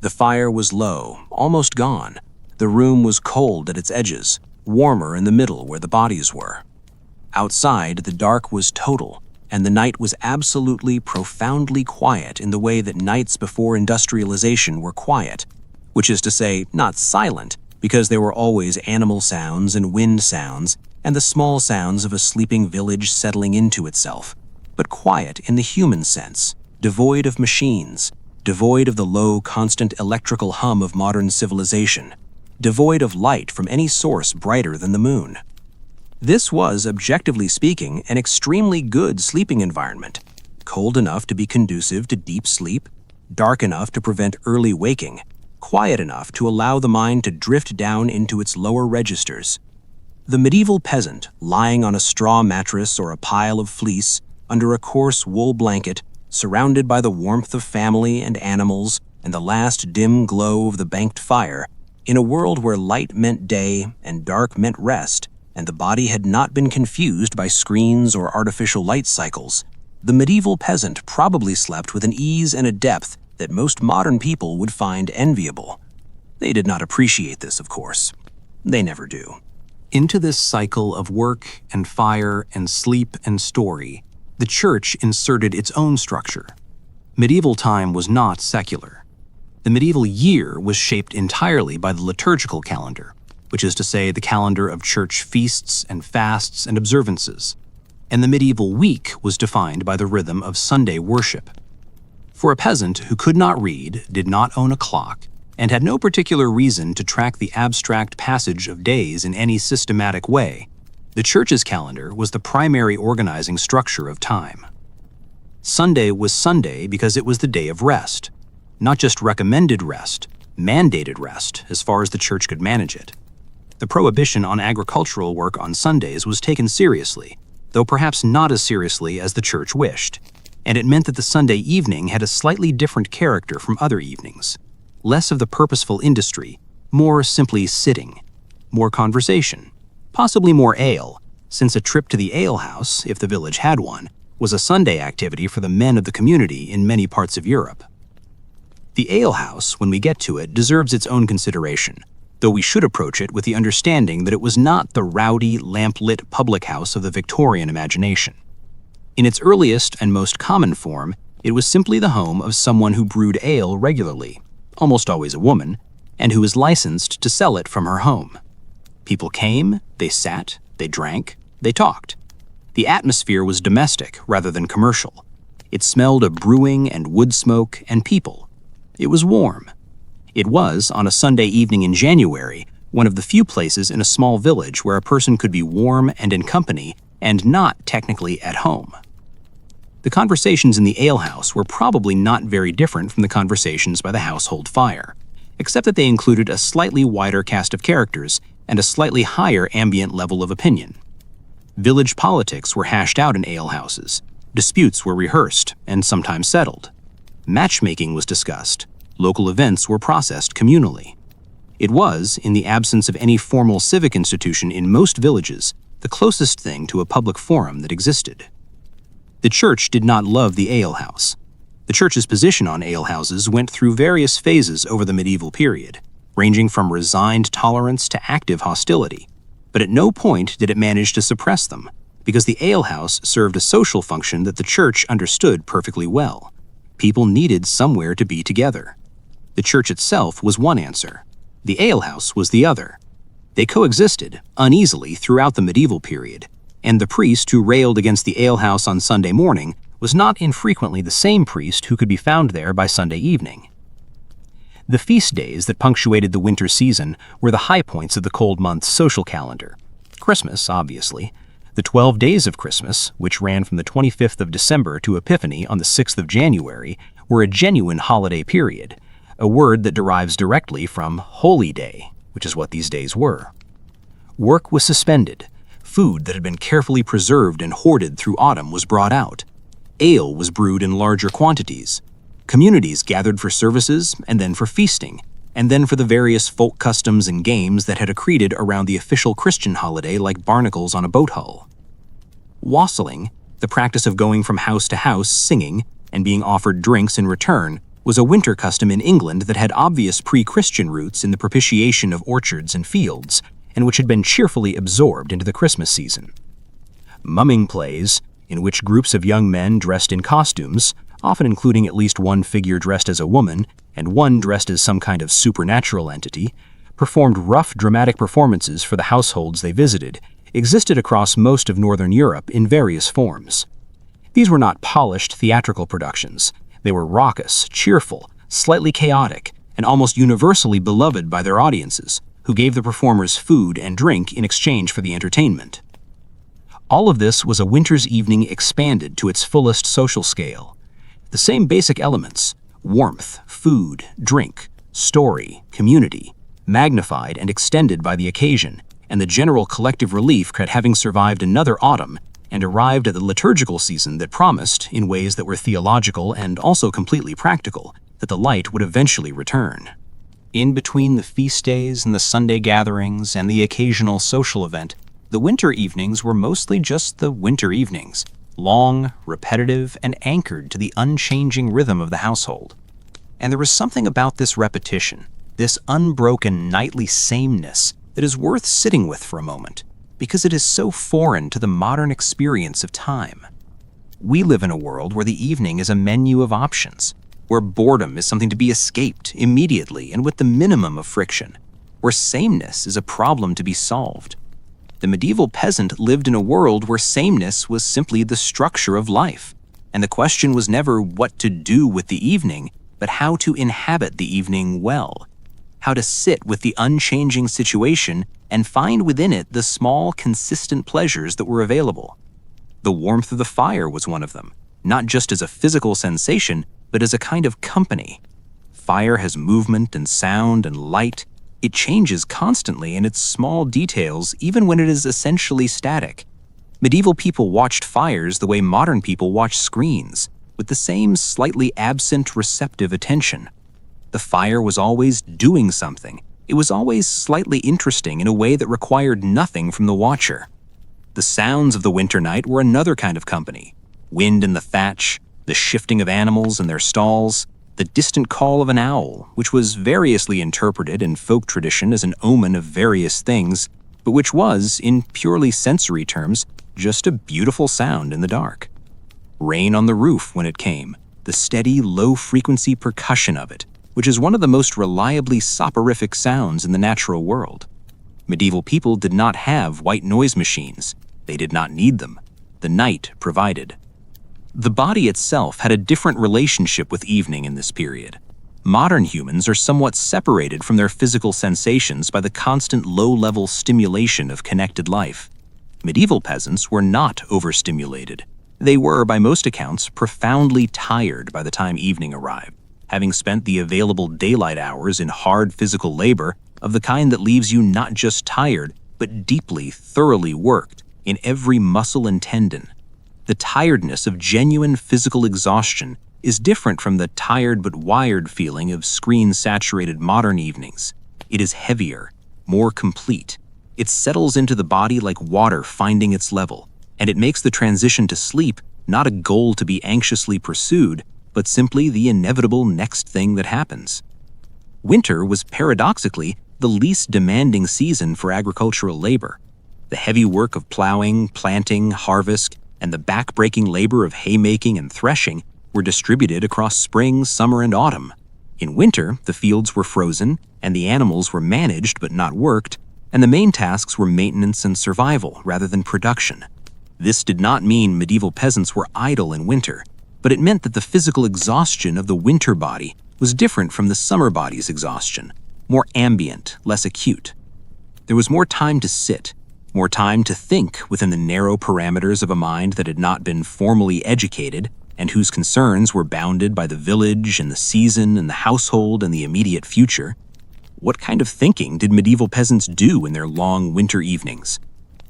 The fire was low, almost gone. The room was cold at its edges, warmer in the middle where the bodies were. Outside, the dark was total, and the night was absolutely, profoundly quiet in the way that nights before industrialization were quiet, which is to say, not silent, because there were always animal sounds and wind sounds and the small sounds of a sleeping village settling into itself, but quiet in the human sense, devoid of machines, devoid of the low, constant electrical hum of modern civilization, devoid of light from any source brighter than the moon. This was, objectively speaking, an extremely good sleeping environment, cold enough to be conducive to deep sleep, dark enough to prevent early waking, quiet enough to allow the mind to drift down into its lower registers. The medieval peasant, lying on a straw mattress or a pile of fleece, under a coarse wool blanket, surrounded by the warmth of family and animals and the last dim glow of the banked fire, in a world where light meant day and dark meant rest, and the body had not been confused by screens or artificial light cycles, the medieval peasant probably slept with an ease and a depth that most modern people would find enviable. They did not appreciate this, of course. They never do. Into this cycle of work and fire and sleep and story, the church inserted its own structure. Medieval time was not secular. The medieval year was shaped entirely by the liturgical calendar, which is to say the calendar of church feasts and fasts and observances, and the medieval week was defined by the rhythm of Sunday worship. For a peasant who could not read, did not own a clock, and had no particular reason to track the abstract passage of days in any systematic way, the church's calendar was the primary organizing structure of time. Sunday was Sunday because it was the day of rest, not just recommended rest, mandated rest as far as the church could manage it. The prohibition on agricultural work on Sundays was taken seriously, though perhaps not as seriously as the church wished, and it meant that the Sunday evening had a slightly different character from other evenings. Less of the purposeful industry, more simply sitting, more conversation, possibly more ale, since a trip to the alehouse, if the village had one, was a Sunday activity for the men of the community in many parts of Europe. The alehouse, when we get to it, deserves its own consideration, though we should approach it with the understanding that it was not the rowdy, lamp-lit public house of the Victorian imagination. In its earliest and most common form, it was simply the home of someone who brewed ale regularly, almost always a woman, and who was licensed to sell it from her home. People came, they sat, they drank, they talked. The atmosphere was domestic rather than commercial. It smelled of brewing and wood smoke and people. It was warm. It was, on a Sunday evening in January, one of the few places in a small village where a person could be warm and in company and not technically at home. The conversations in the alehouse were probably not very different from the conversations by the household fire, except that they included a slightly wider cast of characters and a slightly higher ambient level of opinion. Village politics were hashed out in alehouses, disputes were rehearsed and sometimes settled. Matchmaking was discussed, local events were processed communally. It was, in the absence of any formal civic institution in most villages, the closest thing to a public forum that existed. The church did not love the alehouse. The church's position on alehouses went through various phases over the medieval period, ranging from resigned tolerance to active hostility, but at no point did it manage to suppress them, because the alehouse served a social function that the church understood perfectly well. People needed somewhere to be together. The church itself was one answer. The alehouse was the other. They coexisted uneasily throughout the medieval period, and the priest who railed against the alehouse on Sunday morning was not infrequently the same priest who could be found there by Sunday evening. The feast days that punctuated the winter season were the high points of the cold month's social calendar. Christmas, obviously. The 12 days of Christmas, which ran from the 25th of December to Epiphany on the 6th of January, were a genuine holiday period, a word that derives directly from holy day, which is what these days were. Work was suspended. Food that had been carefully preserved and hoarded through autumn was brought out. Ale was brewed in larger quantities. Communities gathered for services and then for feasting, and then for the various folk customs and games that had accreted around the official Christian holiday like barnacles on a boat hull. Wassailing, the practice of going from house to house singing and being offered drinks in return, was a winter custom in England that had obvious pre-Christian roots in the propitiation of orchards and fields, and which had been cheerfully absorbed into the Christmas season. Mumming plays, in which groups of young men dressed in costumes, often including at least one figure dressed as a woman and one dressed as some kind of supernatural entity, performed rough dramatic performances for the households they visited, existed across most of Northern Europe in various forms. These were not polished theatrical productions. They were raucous, cheerful, slightly chaotic, and almost universally beloved by their audiences, who gave the performers food and drink in exchange for the entertainment. All of this was a winter's evening expanded to its fullest social scale. The same basic elements, warmth, food, drink, story, community, magnified and extended by the occasion, and the general collective relief at having survived another autumn and arrived at the liturgical season that promised, in ways that were theological and also completely practical, that the light would eventually return. In between the feast days and the Sunday gatherings and the occasional social event, the winter evenings were mostly just the winter evenings, long, repetitive, and anchored to the unchanging rhythm of the household. And there was something about this repetition, this unbroken nightly sameness, that is worth sitting with for a moment, because it is so foreign to the modern experience of time. We live in a world where the evening is a menu of options, where boredom is something to be escaped immediately and with the minimum of friction, where sameness is a problem to be solved. The medieval peasant lived in a world where sameness was simply the structure of life, and the question was never what to do with the evening, but how to inhabit the evening well, how to sit with the unchanging situation and find within it the small, consistent pleasures that were available. The warmth of the fire was one of them, not just as a physical sensation, but as a kind of company. Fire has movement and sound and light. It changes constantly in its small details, even when it is essentially static. Medieval people watched fires the way modern people watch screens, with the same slightly absent receptive attention. The fire was always doing something. It was always slightly interesting in a way that required nothing from the watcher. The sounds of the winter night were another kind of company. Wind in the thatch, the shifting of animals in their stalls, the distant call of an owl, which was variously interpreted in folk tradition as an omen of various things, but which was, in purely sensory terms, just a beautiful sound in the dark. Rain on the roof when it came, the steady, low-frequency percussion of it, which is one of the most reliably soporific sounds in the natural world. Medieval people did not have white noise machines. They did not need them. The night provided. The body itself had a different relationship with evening in this period. Modern humans are somewhat separated from their physical sensations by the constant low-level stimulation of connected life. Medieval peasants were not overstimulated. They were, by most accounts, profoundly tired by the time evening arrived, having spent the available daylight hours in hard physical labor of the kind that leaves you not just tired, but deeply, thoroughly worked in every muscle and tendon. The tiredness of genuine physical exhaustion is different from the tired but wired feeling of screen-saturated modern evenings. It is heavier, more complete. It settles into the body like water finding its level, and it makes the transition to sleep not a goal to be anxiously pursued, but simply the inevitable next thing that happens. Winter was paradoxically the least demanding season for agricultural labor. The heavy work of plowing, planting, harvest, and the back-breaking labor of haymaking and threshing were distributed across spring, summer, and autumn. In winter, the fields were frozen, and the animals were managed but not worked, and the main tasks were maintenance and survival rather than production. This did not mean medieval peasants were idle in winter, but it meant that the physical exhaustion of the winter body was different from the summer body's exhaustion, more ambient, less acute. There was more time to sit, more time to think within the narrow parameters of a mind that had not been formally educated and whose concerns were bounded by the village and the season and the household and the immediate future. What kind of thinking did medieval peasants do in their long winter evenings?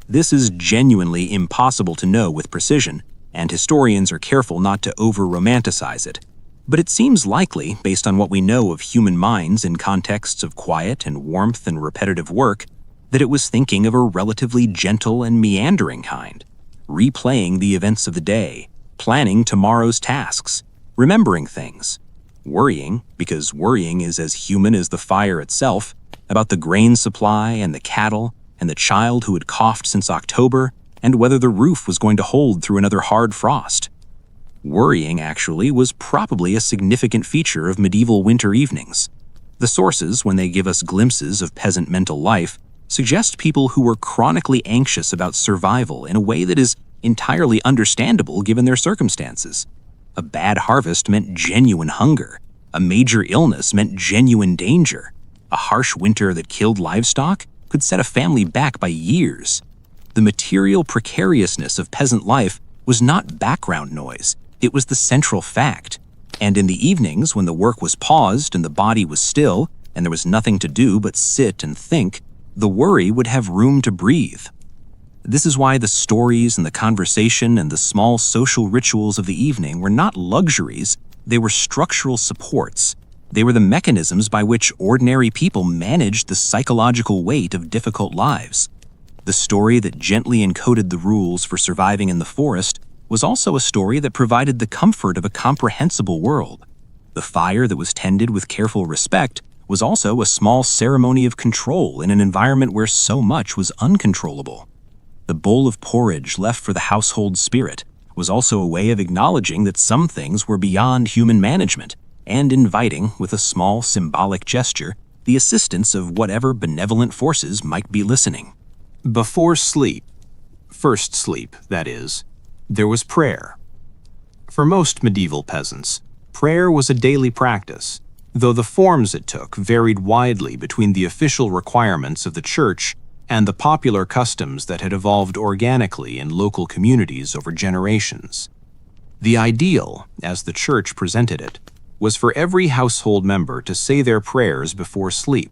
This is genuinely impossible to know with precision, and historians are careful not to over-romanticize it. But it seems likely, based on what we know of human minds in contexts of quiet and warmth and repetitive work, that it was thinking of a relatively gentle and meandering kind, replaying the events of the day, planning tomorrow's tasks, remembering things, worrying, because worrying is as human as the fire itself, about the grain supply and the cattle and the child who had coughed since October, and whether the roof was going to hold through another hard frost. Worrying, actually, was probably a significant feature of medieval winter evenings. The sources, when they give us glimpses of peasant mental life, suggest people who were chronically anxious about survival in a way that is entirely understandable given their circumstances. A bad harvest meant genuine hunger. A major illness meant genuine danger. A harsh winter that killed livestock could set a family back by years. The material precariousness of peasant life was not background noise. It was the central fact. And in the evenings, when the work was paused and the body was still, and there was nothing to do but sit and think, the worry would have room to breathe. This is why the stories and the conversation and the small social rituals of the evening were not luxuries, they were structural supports. They were the mechanisms by which ordinary people managed the psychological weight of difficult lives. The story that gently encoded the rules for surviving in the forest was also a story that provided the comfort of a comprehensible world. The fire that was tended with careful respect was also a small ceremony of control in an environment where so much was uncontrollable. The bowl of porridge left for the household spirit was also a way of acknowledging that some things were beyond human management and inviting, with a small symbolic gesture, the assistance of whatever benevolent forces might be listening. Before sleep, first sleep, that is, there was prayer. For most medieval peasants, prayer was a daily practice, though the forms it took varied widely between the official requirements of the church and the popular customs that had evolved organically in local communities over generations. The ideal, as the church presented it, was for every household member to say their prayers before sleep.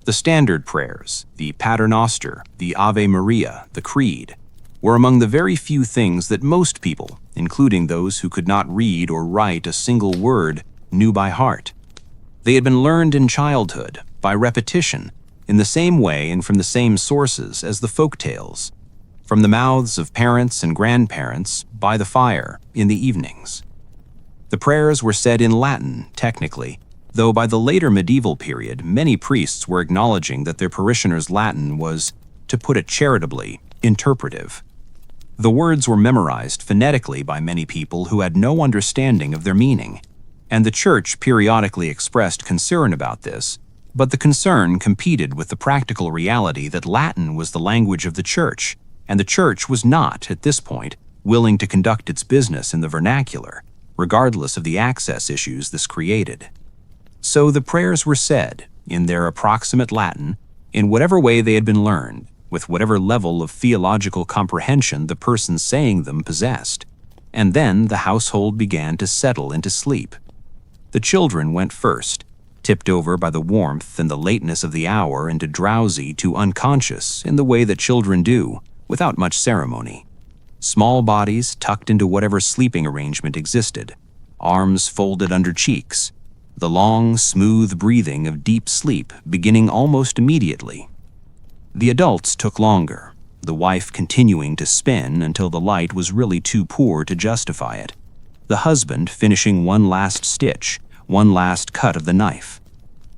The standard prayers, the Paternoster, the Ave Maria, the Creed, were among the very few things that most people, including those who could not read or write a single word, knew by heart. They had been learned in childhood, by repetition, in the same way and from the same sources as the folk tales, from the mouths of parents and grandparents, by the fire, in the evenings. The prayers were said in Latin, technically, though by the later medieval period, many priests were acknowledging that their parishioners' Latin was, to put it charitably, interpretive. The words were memorized phonetically by many people who had no understanding of their meaning, and the church periodically expressed concern about this, but the concern competed with the practical reality that Latin was the language of the church, and the church was not, at this point, willing to conduct its business in the vernacular, regardless of the access issues this created. So the prayers were said, in their approximate Latin, in whatever way they had been learned, with whatever level of theological comprehension the person saying them possessed, and then the household began to settle into sleep. The children went first, tipped over by the warmth and the lateness of the hour into drowsy to unconscious in the way that children do, without much ceremony. Small bodies tucked into whatever sleeping arrangement existed, arms folded under cheeks, the long, smooth breathing of deep sleep beginning almost immediately. The adults took longer, the wife continuing to spin until the light was really too poor to justify it, the husband finishing one last stitch, one last cut of the knife.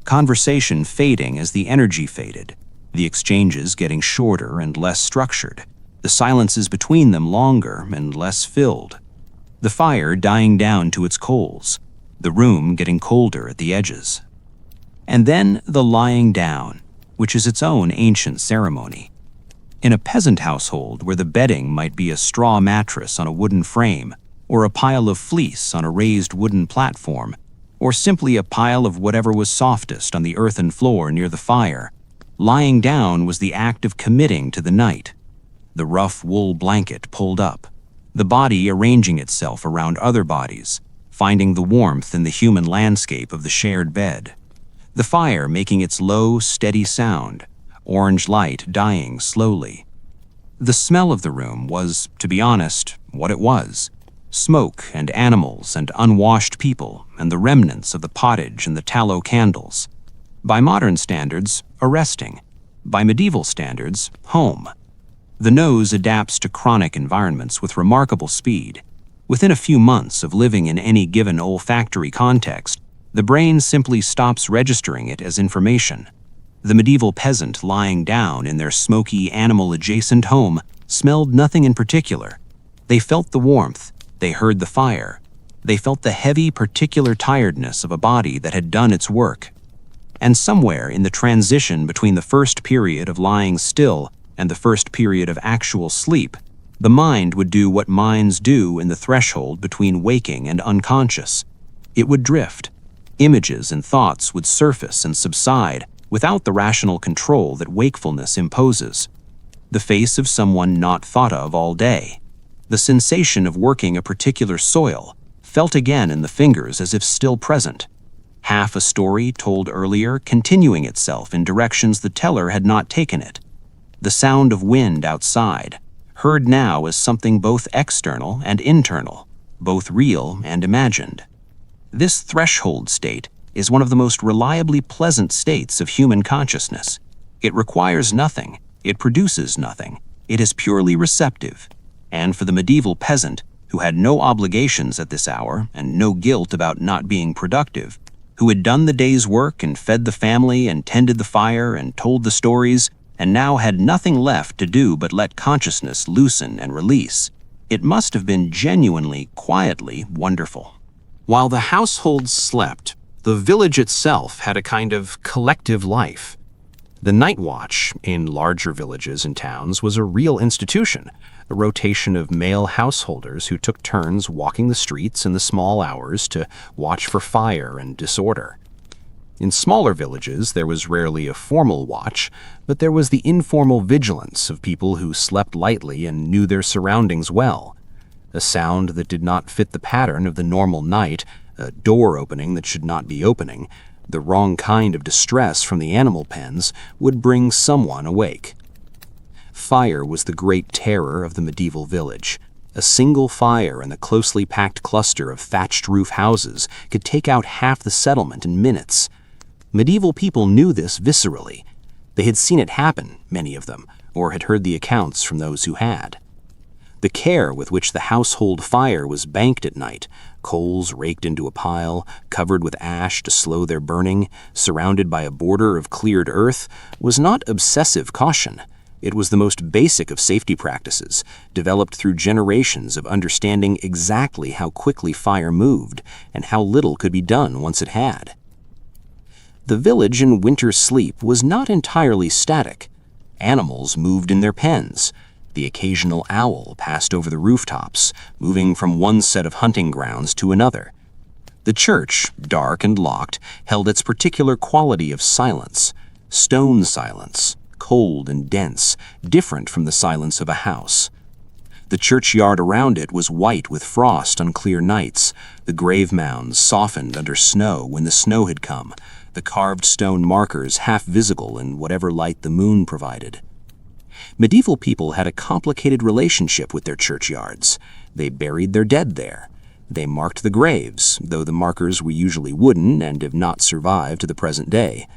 Conversation fading as the energy faded, the exchanges getting shorter and less structured, the silences between them longer and less filled, the fire dying down to its coals, the room getting colder at the edges. And then the lying down, which is its own ancient ceremony. In a peasant household where the bedding might be a straw mattress on a wooden frame, or a pile of fleece on a raised wooden platform, or simply a pile of whatever was softest on the earthen floor near the fire, lying down was the act of committing to the night. The rough wool blanket pulled up, the body arranging itself around other bodies, finding the warmth in the human landscape of the shared bed. The fire making its low, steady sound, orange light dying slowly. The smell of the room was, to be honest, what it was. Smoke and animals and unwashed people and the remnants of the pottage and the tallow candles. By modern standards, arresting. By medieval standards, home. The nose adapts to chronic environments with remarkable speed. Within a few months of living in any given olfactory context, the brain simply stops registering it as information. The medieval peasant lying down in their smoky, animal-adjacent home smelled nothing in particular. They felt the warmth, they heard the fire, they felt the heavy, particular tiredness of a body that had done its work. And somewhere in the transition between the first period of lying still and the first period of actual sleep, the mind would do what minds do in the threshold between waking and unconscious. It would drift. Images and thoughts would surface and subside without the rational control that wakefulness imposes. The face of someone not thought of all day. The sensation of working a particular soil, felt again in the fingers as if still present. Half a story told earlier continuing itself in directions the teller had not taken it. The sound of wind outside, heard now as something both external and internal, both real and imagined. This threshold state is one of the most reliably pleasant states of human consciousness. It requires nothing, it produces nothing, it is purely receptive. And for the medieval peasant, who had no obligations at this hour and no guilt about not being productive, who had done the day's work and fed the family and tended the fire and told the stories, and now had nothing left to do but let consciousness loosen and release. It must have been genuinely, quietly wonderful. While the household slept, the village itself had a kind of collective life. The night watch in larger villages and towns was a real institution, a rotation of male householders who took turns walking the streets in the small hours to watch for fire and disorder. In smaller villages, there was rarely a formal watch, but there was the informal vigilance of people who slept lightly and knew their surroundings well. A sound that did not fit the pattern of the normal night, a door opening that should not be opening, the wrong kind of distress from the animal pens would bring someone awake. Fire was the great terror of the medieval village. A single fire in the closely packed cluster of thatched roof houses could take out half the settlement in minutes. Medieval people knew this viscerally. They had seen it happen, many of them, or had heard the accounts from those who had. The care with which the household fire was banked at night, coals raked into a pile, covered with ash to slow their burning, surrounded by a border of cleared earth, was not obsessive caution. It was the most basic of safety practices, developed through generations of understanding exactly how quickly fire moved and how little could be done once it had. The village in winter sleep was not entirely static. Animals moved in their pens. The occasional owl passed over the rooftops, moving from one set of hunting grounds to another. The church, dark and locked, held its particular quality of silence, stone silence, cold and dense, different from the silence of a house. The churchyard around it was white with frost on clear nights, the grave mounds softened under snow when the snow had come, the carved stone markers half visible in whatever light the moon provided. Medieval people had a complicated relationship with their churchyards. They buried their dead there. They marked the graves, though the markers were usually wooden and have not survived to the present day.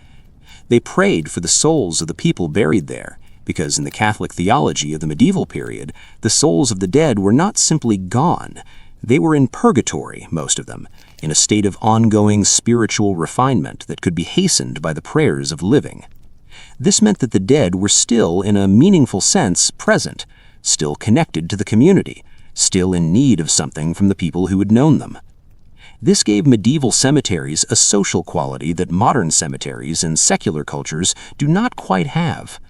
They prayed for the souls of the people buried there, because in the Catholic theology of the medieval period, the souls of the dead were not simply gone. They were in purgatory, most of them, in a state of ongoing spiritual refinement that could be hastened by the prayers of living. This meant that the dead were still, in a meaningful sense, present, still connected to the community, still in need of something from the people who had known them. This gave medieval cemeteries a social quality that modern cemeteries and secular cultures do not quite have.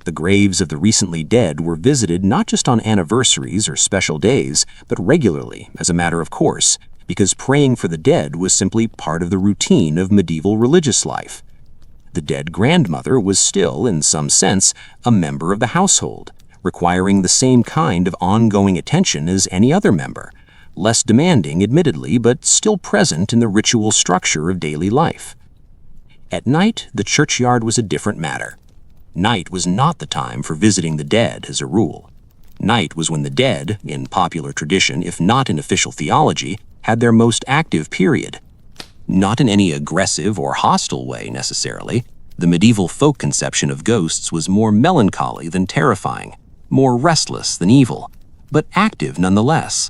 The graves of the recently dead were visited not just on anniversaries or special days, but regularly, as a matter of course, because praying for the dead was simply part of the routine of medieval religious life. The dead grandmother was still, in some sense, a member of the household, requiring the same kind of ongoing attention as any other member, less demanding, admittedly, but still present in the ritual structure of daily life. At night, the churchyard was a different matter. Night was not the time for visiting the dead, as a rule. Night was when the dead, in popular tradition, if not in official theology, had their most active period. Not in any aggressive or hostile way, necessarily. The medieval folk conception of ghosts was more melancholy than terrifying, more restless than evil, but active nonetheless.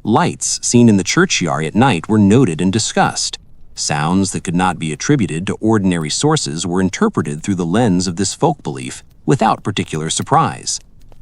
Lights seen in the churchyard at night were noted and discussed. Sounds that could not be attributed to ordinary sources were interpreted through the lens of this folk belief without particular surprise.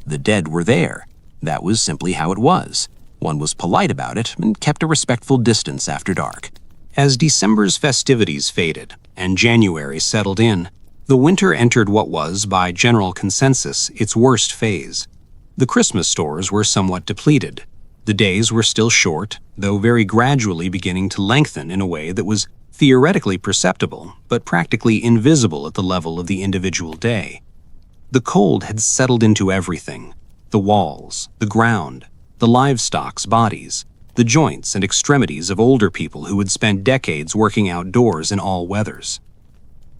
The dead were there. That was simply how it was. One was polite about it and kept a respectful distance after dark. As December's festivities faded and January settled in, the winter entered what was, by general consensus, its worst phase. The Christmas stores were somewhat depleted. The days were still short, though very gradually beginning to lengthen in a way that was theoretically perceptible, but practically invisible at the level of the individual day. The cold had settled into everything: the walls, the ground, the livestock's bodies, the joints and extremities of older people who had spent decades working outdoors in all weathers.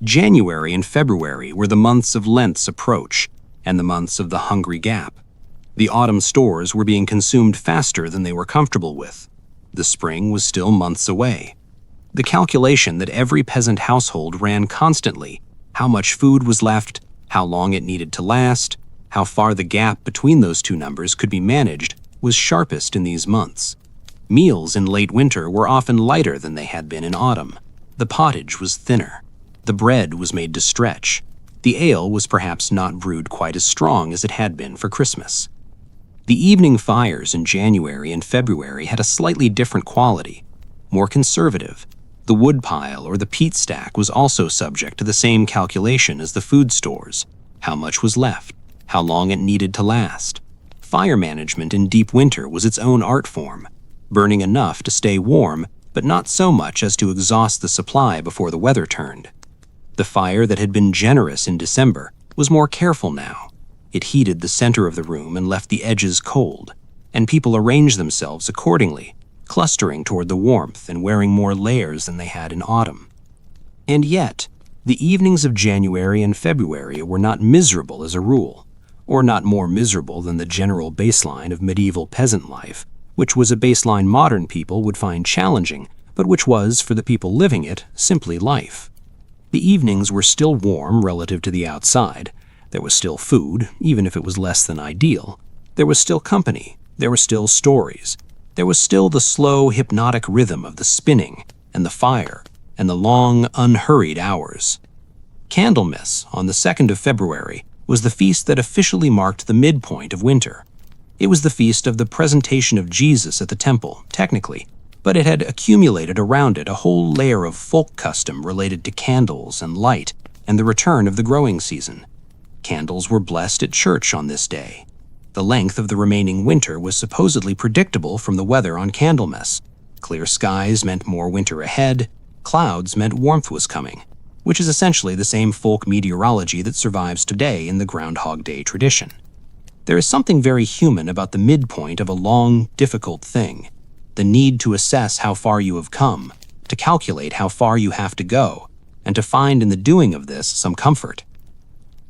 January and February were the months of Lent's approach, and the months of the hungry gap. The autumn stores were being consumed faster than they were comfortable with. The spring was still months away. The calculation that every peasant household ran constantly, how much food was left, how long it needed to last, how far the gap between those two numbers could be managed, was sharpest in these months. Meals in late winter were often lighter than they had been in autumn. The pottage was thinner. The bread was made to stretch. The ale was perhaps not brewed quite as strong as it had been for Christmas. The evening fires in January and February had a slightly different quality, more conservative. The woodpile or the peat stack was also subject to the same calculation as the food stores: how much was left, how long it needed to last. Fire management in deep winter was its own art form, burning enough to stay warm, but not so much as to exhaust the supply before the weather turned. The fire that had been generous in December was more careful now. It heated the center of the room and left the edges cold, and people arranged themselves accordingly, clustering toward the warmth and wearing more layers than they had in autumn. And yet, the evenings of January and February were not miserable as a rule, or not more miserable than the general baseline of medieval peasant life, which was a baseline modern people would find challenging, but which was, for the people living it, simply life. The evenings were still warm relative to the outside. There was still food, even if it was less than ideal. There was still company. There were still stories. There was still the slow, hypnotic rhythm of the spinning and the fire and the long, unhurried hours. Candlemas, on the 2nd of February, was the feast that officially marked the midpoint of winter. It was the feast of the presentation of Jesus at the temple, technically, but it had accumulated around it a whole layer of folk custom related to candles and light and the return of the growing season. Candles were blessed at church on this day. The length of the remaining winter was supposedly predictable from the weather on Candlemas. Clear skies meant more winter ahead. Clouds meant warmth was coming, which is essentially the same folk meteorology that survives today in the Groundhog Day tradition. There is something very human about the midpoint of a long, difficult thing, the need to assess how far you have come, to calculate how far you have to go, and to find in the doing of this some comfort.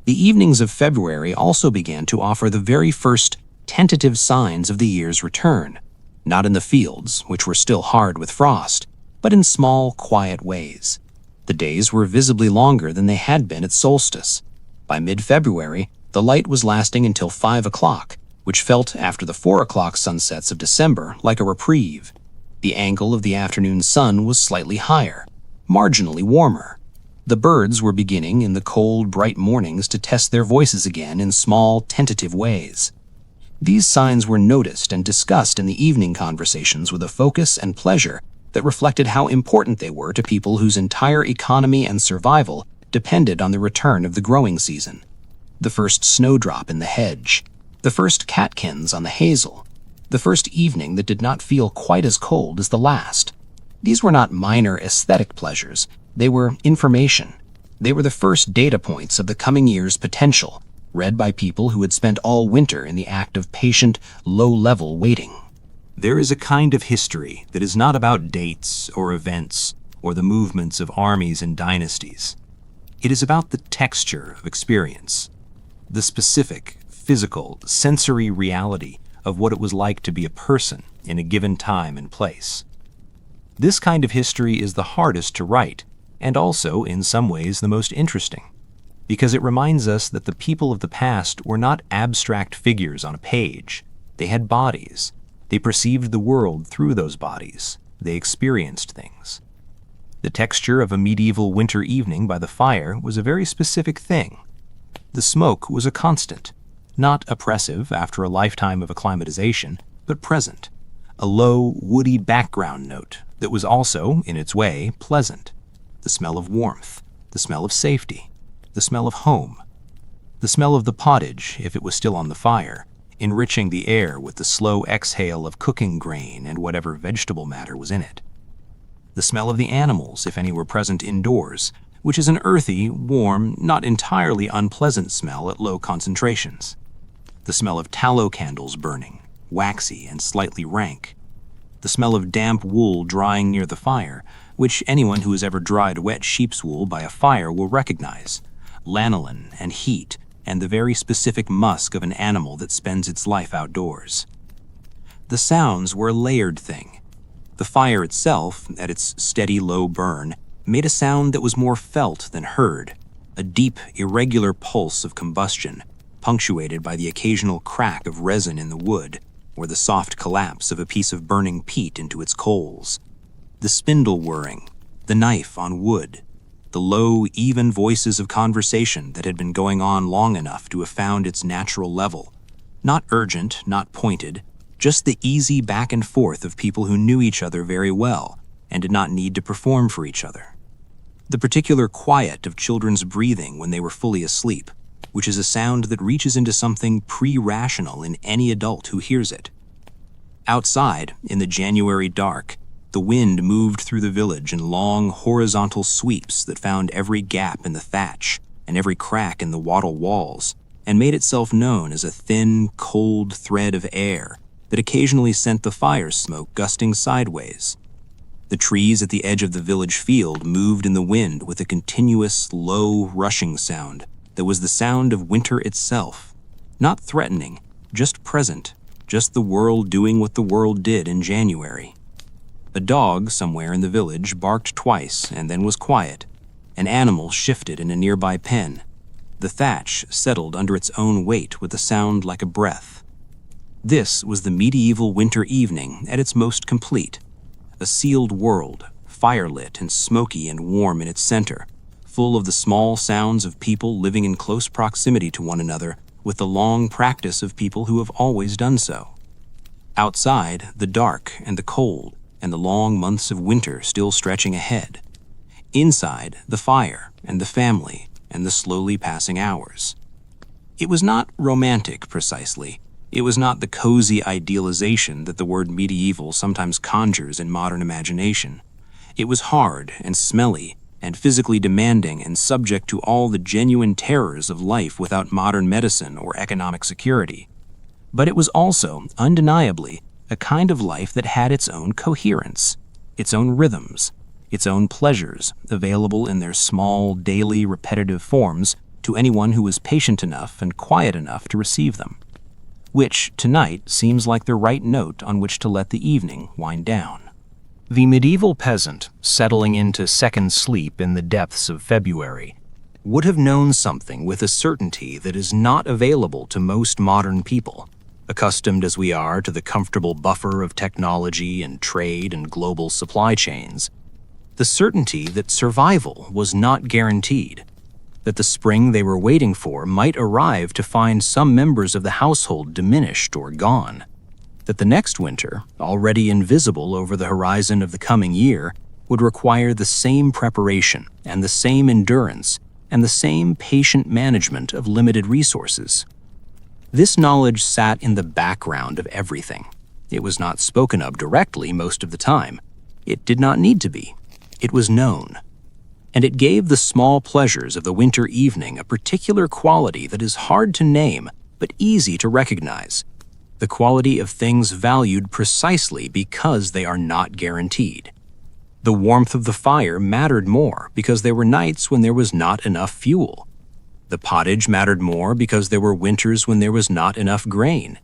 The evenings of February also began to offer the very first tentative signs of the year's return, not in the fields, which were still hard with frost, but in small, quiet ways. The days were visibly longer than they had been at solstice. By mid-February, the light was lasting until 5 o'clock, which felt, after the 4 o'clock sunsets of December, like a reprieve. The angle of the afternoon sun was slightly higher, marginally warmer. The birds were beginning in the cold, bright mornings to test their voices again in small, tentative ways. These signs were noticed and discussed in the evening conversations with a focus and pleasure that reflected how important they were to people whose entire economy and survival depended on the return of the growing season. The first snowdrop in the hedge, the first catkins on the hazel, the first evening that did not feel quite as cold as the last. These were not minor aesthetic pleasures. They were information. They were the first data points of the coming year's potential, read by people who had spent all winter in the act of patient, low-level waiting. There is a kind of history that is not about dates or events or the movements of armies and dynasties. It is about the texture of experience, the specific, physical, sensory reality of what it was like to be a person in a given time and place. This kind of history is the hardest to write, and also, in some ways, the most interesting, because it reminds us that the people of the past were not abstract figures on a page. They had bodies. They perceived the world through those bodies. They experienced things. The texture of a medieval winter evening by the fire was a very specific thing. The smoke was a constant, not oppressive after a lifetime of acclimatization, but present, a low, woody background note that was also, in its way, pleasant. The smell of warmth, the smell of safety, the smell of home, the smell of the pottage, if it was still on the fire, enriching the air with the slow exhale of cooking grain and whatever vegetable matter was in it. The smell of the animals, if any were present indoors, which is an earthy, warm, not entirely unpleasant smell at low concentrations. The smell of tallow candles burning, waxy and slightly rank. The smell of damp wool drying near the fire, which anyone who has ever dried wet sheep's wool by a fire will recognize. Lanolin and heat, and the very specific musk of an animal that spends its life outdoors. The sounds were a layered thing. The fire itself, at its steady low burn, made a sound that was more felt than heard, a deep, irregular pulse of combustion, punctuated by the occasional crack of resin in the wood, or the soft collapse of a piece of burning peat into its coals. The spindle whirring, the knife on wood, the low, even voices of conversation that had been going on long enough to have found its natural level. Not urgent, not pointed, just the easy back and forth of people who knew each other very well and did not need to perform for each other. The particular quiet of children's breathing when they were fully asleep, which is a sound that reaches into something pre-rational in any adult who hears it. Outside, in the January dark, the wind moved through the village in long, horizontal sweeps that found every gap in the thatch and every crack in the wattle walls, and made itself known as a thin, cold thread of air that occasionally sent the fire smoke gusting sideways. The trees at the edge of the village field moved in the wind with a continuous, low, rushing sound that was the sound of winter itself, not threatening, just present, just the world doing what the world did in January. A dog somewhere in the village barked twice and then was quiet. An animal shifted in a nearby pen. The thatch settled under its own weight with a sound like a breath. This was the medieval winter evening at its most complete. A sealed world, firelit and smoky and warm in its center, full of the small sounds of people living in close proximity to one another with the long practice of people who have always done so. Outside, the dark and the cold, and the long months of winter still stretching ahead. Inside, the fire and the family and the slowly passing hours. It was not romantic, precisely. It was not the cozy idealization that the word medieval sometimes conjures in modern imagination. It was hard and smelly and physically demanding and subject to all the genuine terrors of life without modern medicine or economic security. But it was also, undeniably, a kind of life that had its own coherence, its own rhythms, its own pleasures, available in their small, daily, repetitive forms to anyone who was patient enough and quiet enough to receive them, which, tonight, seems like the right note on which to let the evening wind down. The medieval peasant, settling into second sleep in the depths of February, would have known something with a certainty that is not available to most modern people, accustomed as we are to the comfortable buffer of technology and trade and global supply chains, the certainty that survival was not guaranteed, that the spring they were waiting for might arrive to find some members of the household diminished or gone, that the next winter, already invisible over the horizon of the coming year, would require the same preparation and the same endurance and the same patient management of limited resources. This knowledge sat in the background of everything. It was not spoken of directly most of the time. It did not need to be. It was known. And it gave the small pleasures of the winter evening a particular quality that is hard to name but easy to recognize, the quality of things valued precisely because they are not guaranteed. The warmth of the fire mattered more because there were nights when there was not enough fuel. The pottage mattered more because there were winters when there was not enough grain.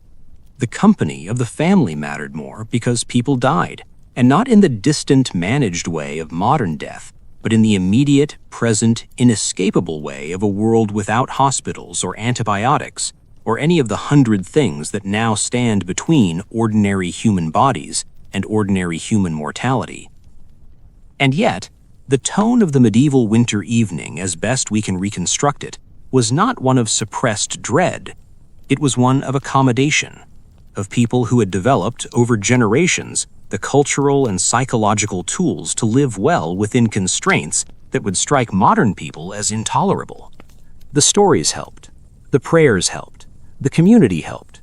The company of the family mattered more because people died, and not in the distant, managed way of modern death, but in the immediate, present, inescapable way of a world without hospitals or antibiotics, or any of the 100 things that now stand between ordinary human bodies and ordinary human mortality. And yet, the tone of the medieval winter evening, as best we can reconstruct it, was not one of suppressed dread. It was one of accommodation, of people who had developed, over generations, the cultural and psychological tools to live well within constraints that would strike modern people as intolerable. The stories helped. The prayers helped. The community helped.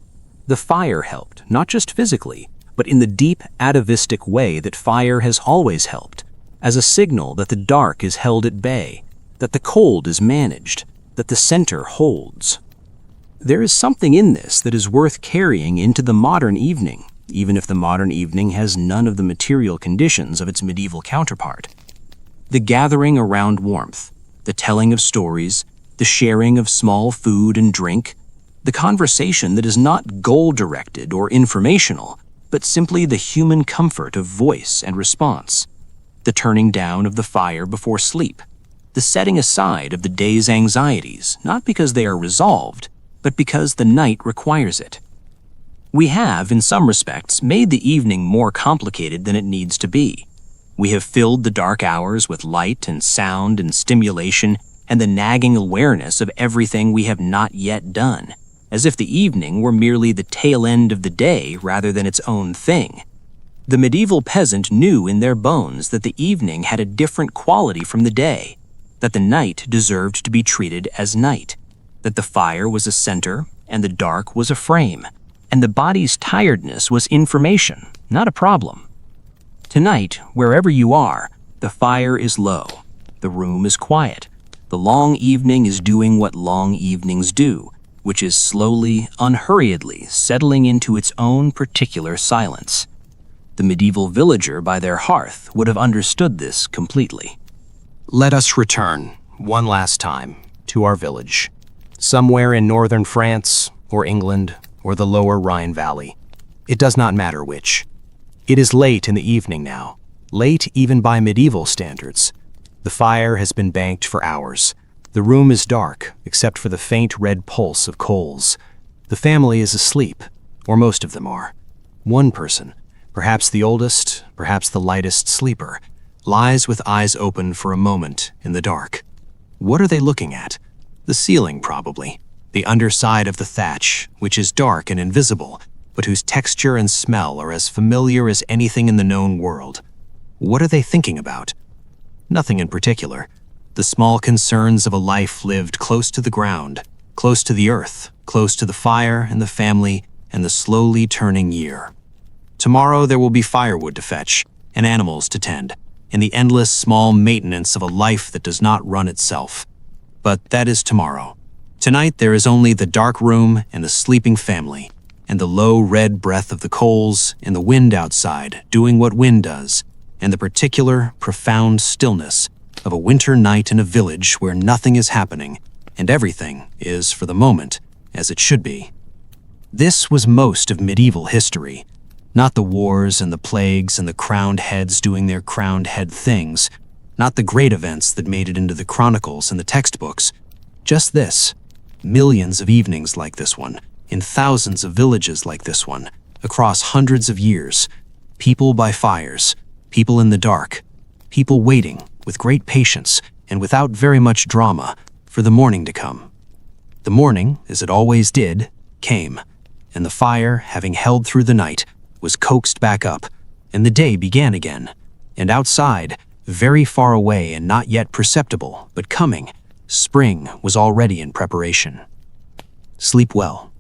The fire helped, not just physically, but in the deep atavistic way that fire has always helped, as a signal that the dark is held at bay, that the cold is managed, that the center holds. There is something in this that is worth carrying into the modern evening, even if the modern evening has none of the material conditions of its medieval counterpart. The gathering around warmth, the telling of stories, the sharing of small food and drink, the conversation that is not goal-directed or informational, but simply the human comfort of voice and response, the turning down of the fire before sleep, the setting aside of the day's anxieties, not because they are resolved, but because the night requires it. We have, in some respects, made the evening more complicated than it needs to be. We have filled the dark hours with light and sound and stimulation and the nagging awareness of everything we have not yet done, as if the evening were merely the tail end of the day rather than its own thing. The medieval peasant knew in their bones that the evening had a different quality from the day, that the night deserved to be treated as night, that the fire was a center and the dark was a frame, and the body's tiredness was information, not a problem. Tonight, wherever you are, the fire is low, the room is quiet, the long evening is doing what long evenings do, which is slowly, unhurriedly settling into its own particular silence. The medieval villager by their hearth would have understood this completely. Let us return, one last time, to our village. Somewhere in northern France, or England, or the lower Rhine Valley. It does not matter which. It is late in the evening now, late even by medieval standards. The fire has been banked for hours. The room is dark, except for the faint red pulse of coals. The family is asleep, or most of them are. One person, perhaps the oldest, perhaps the lightest sleeper, lies with eyes open for a moment in the dark. What are they looking at? The ceiling, probably. The underside of the thatch, which is dark and invisible, but whose texture and smell are as familiar as anything in the known world. What are they thinking about? Nothing in particular. The small concerns of a life lived close to the ground, close to the earth, close to the fire and the family and the slowly turning year. Tomorrow there will be firewood to fetch and animals to tend, and the endless small maintenance of a life that does not run itself. But that is tomorrow. Tonight there is only the dark room and the sleeping family, and the low red breath of the coals and the wind outside doing what wind does, and the particular, profound stillness of a winter night in a village where nothing is happening, and everything is, for the moment, as it should be. This was most of medieval history, not the wars and the plagues and the crowned heads doing their crowned head things, not the great events that made it into the chronicles and the textbooks. Just this, millions of evenings like this one, in thousands of villages like this one, across hundreds of years, people by fires, people in the dark, people waiting with great patience and without very much drama for the morning to come. The morning, as it always did, came, and the fire, having held through the night, was coaxed back up, and the day began again. And outside, very far away and not yet perceptible, but coming, spring was already in preparation. Sleep well.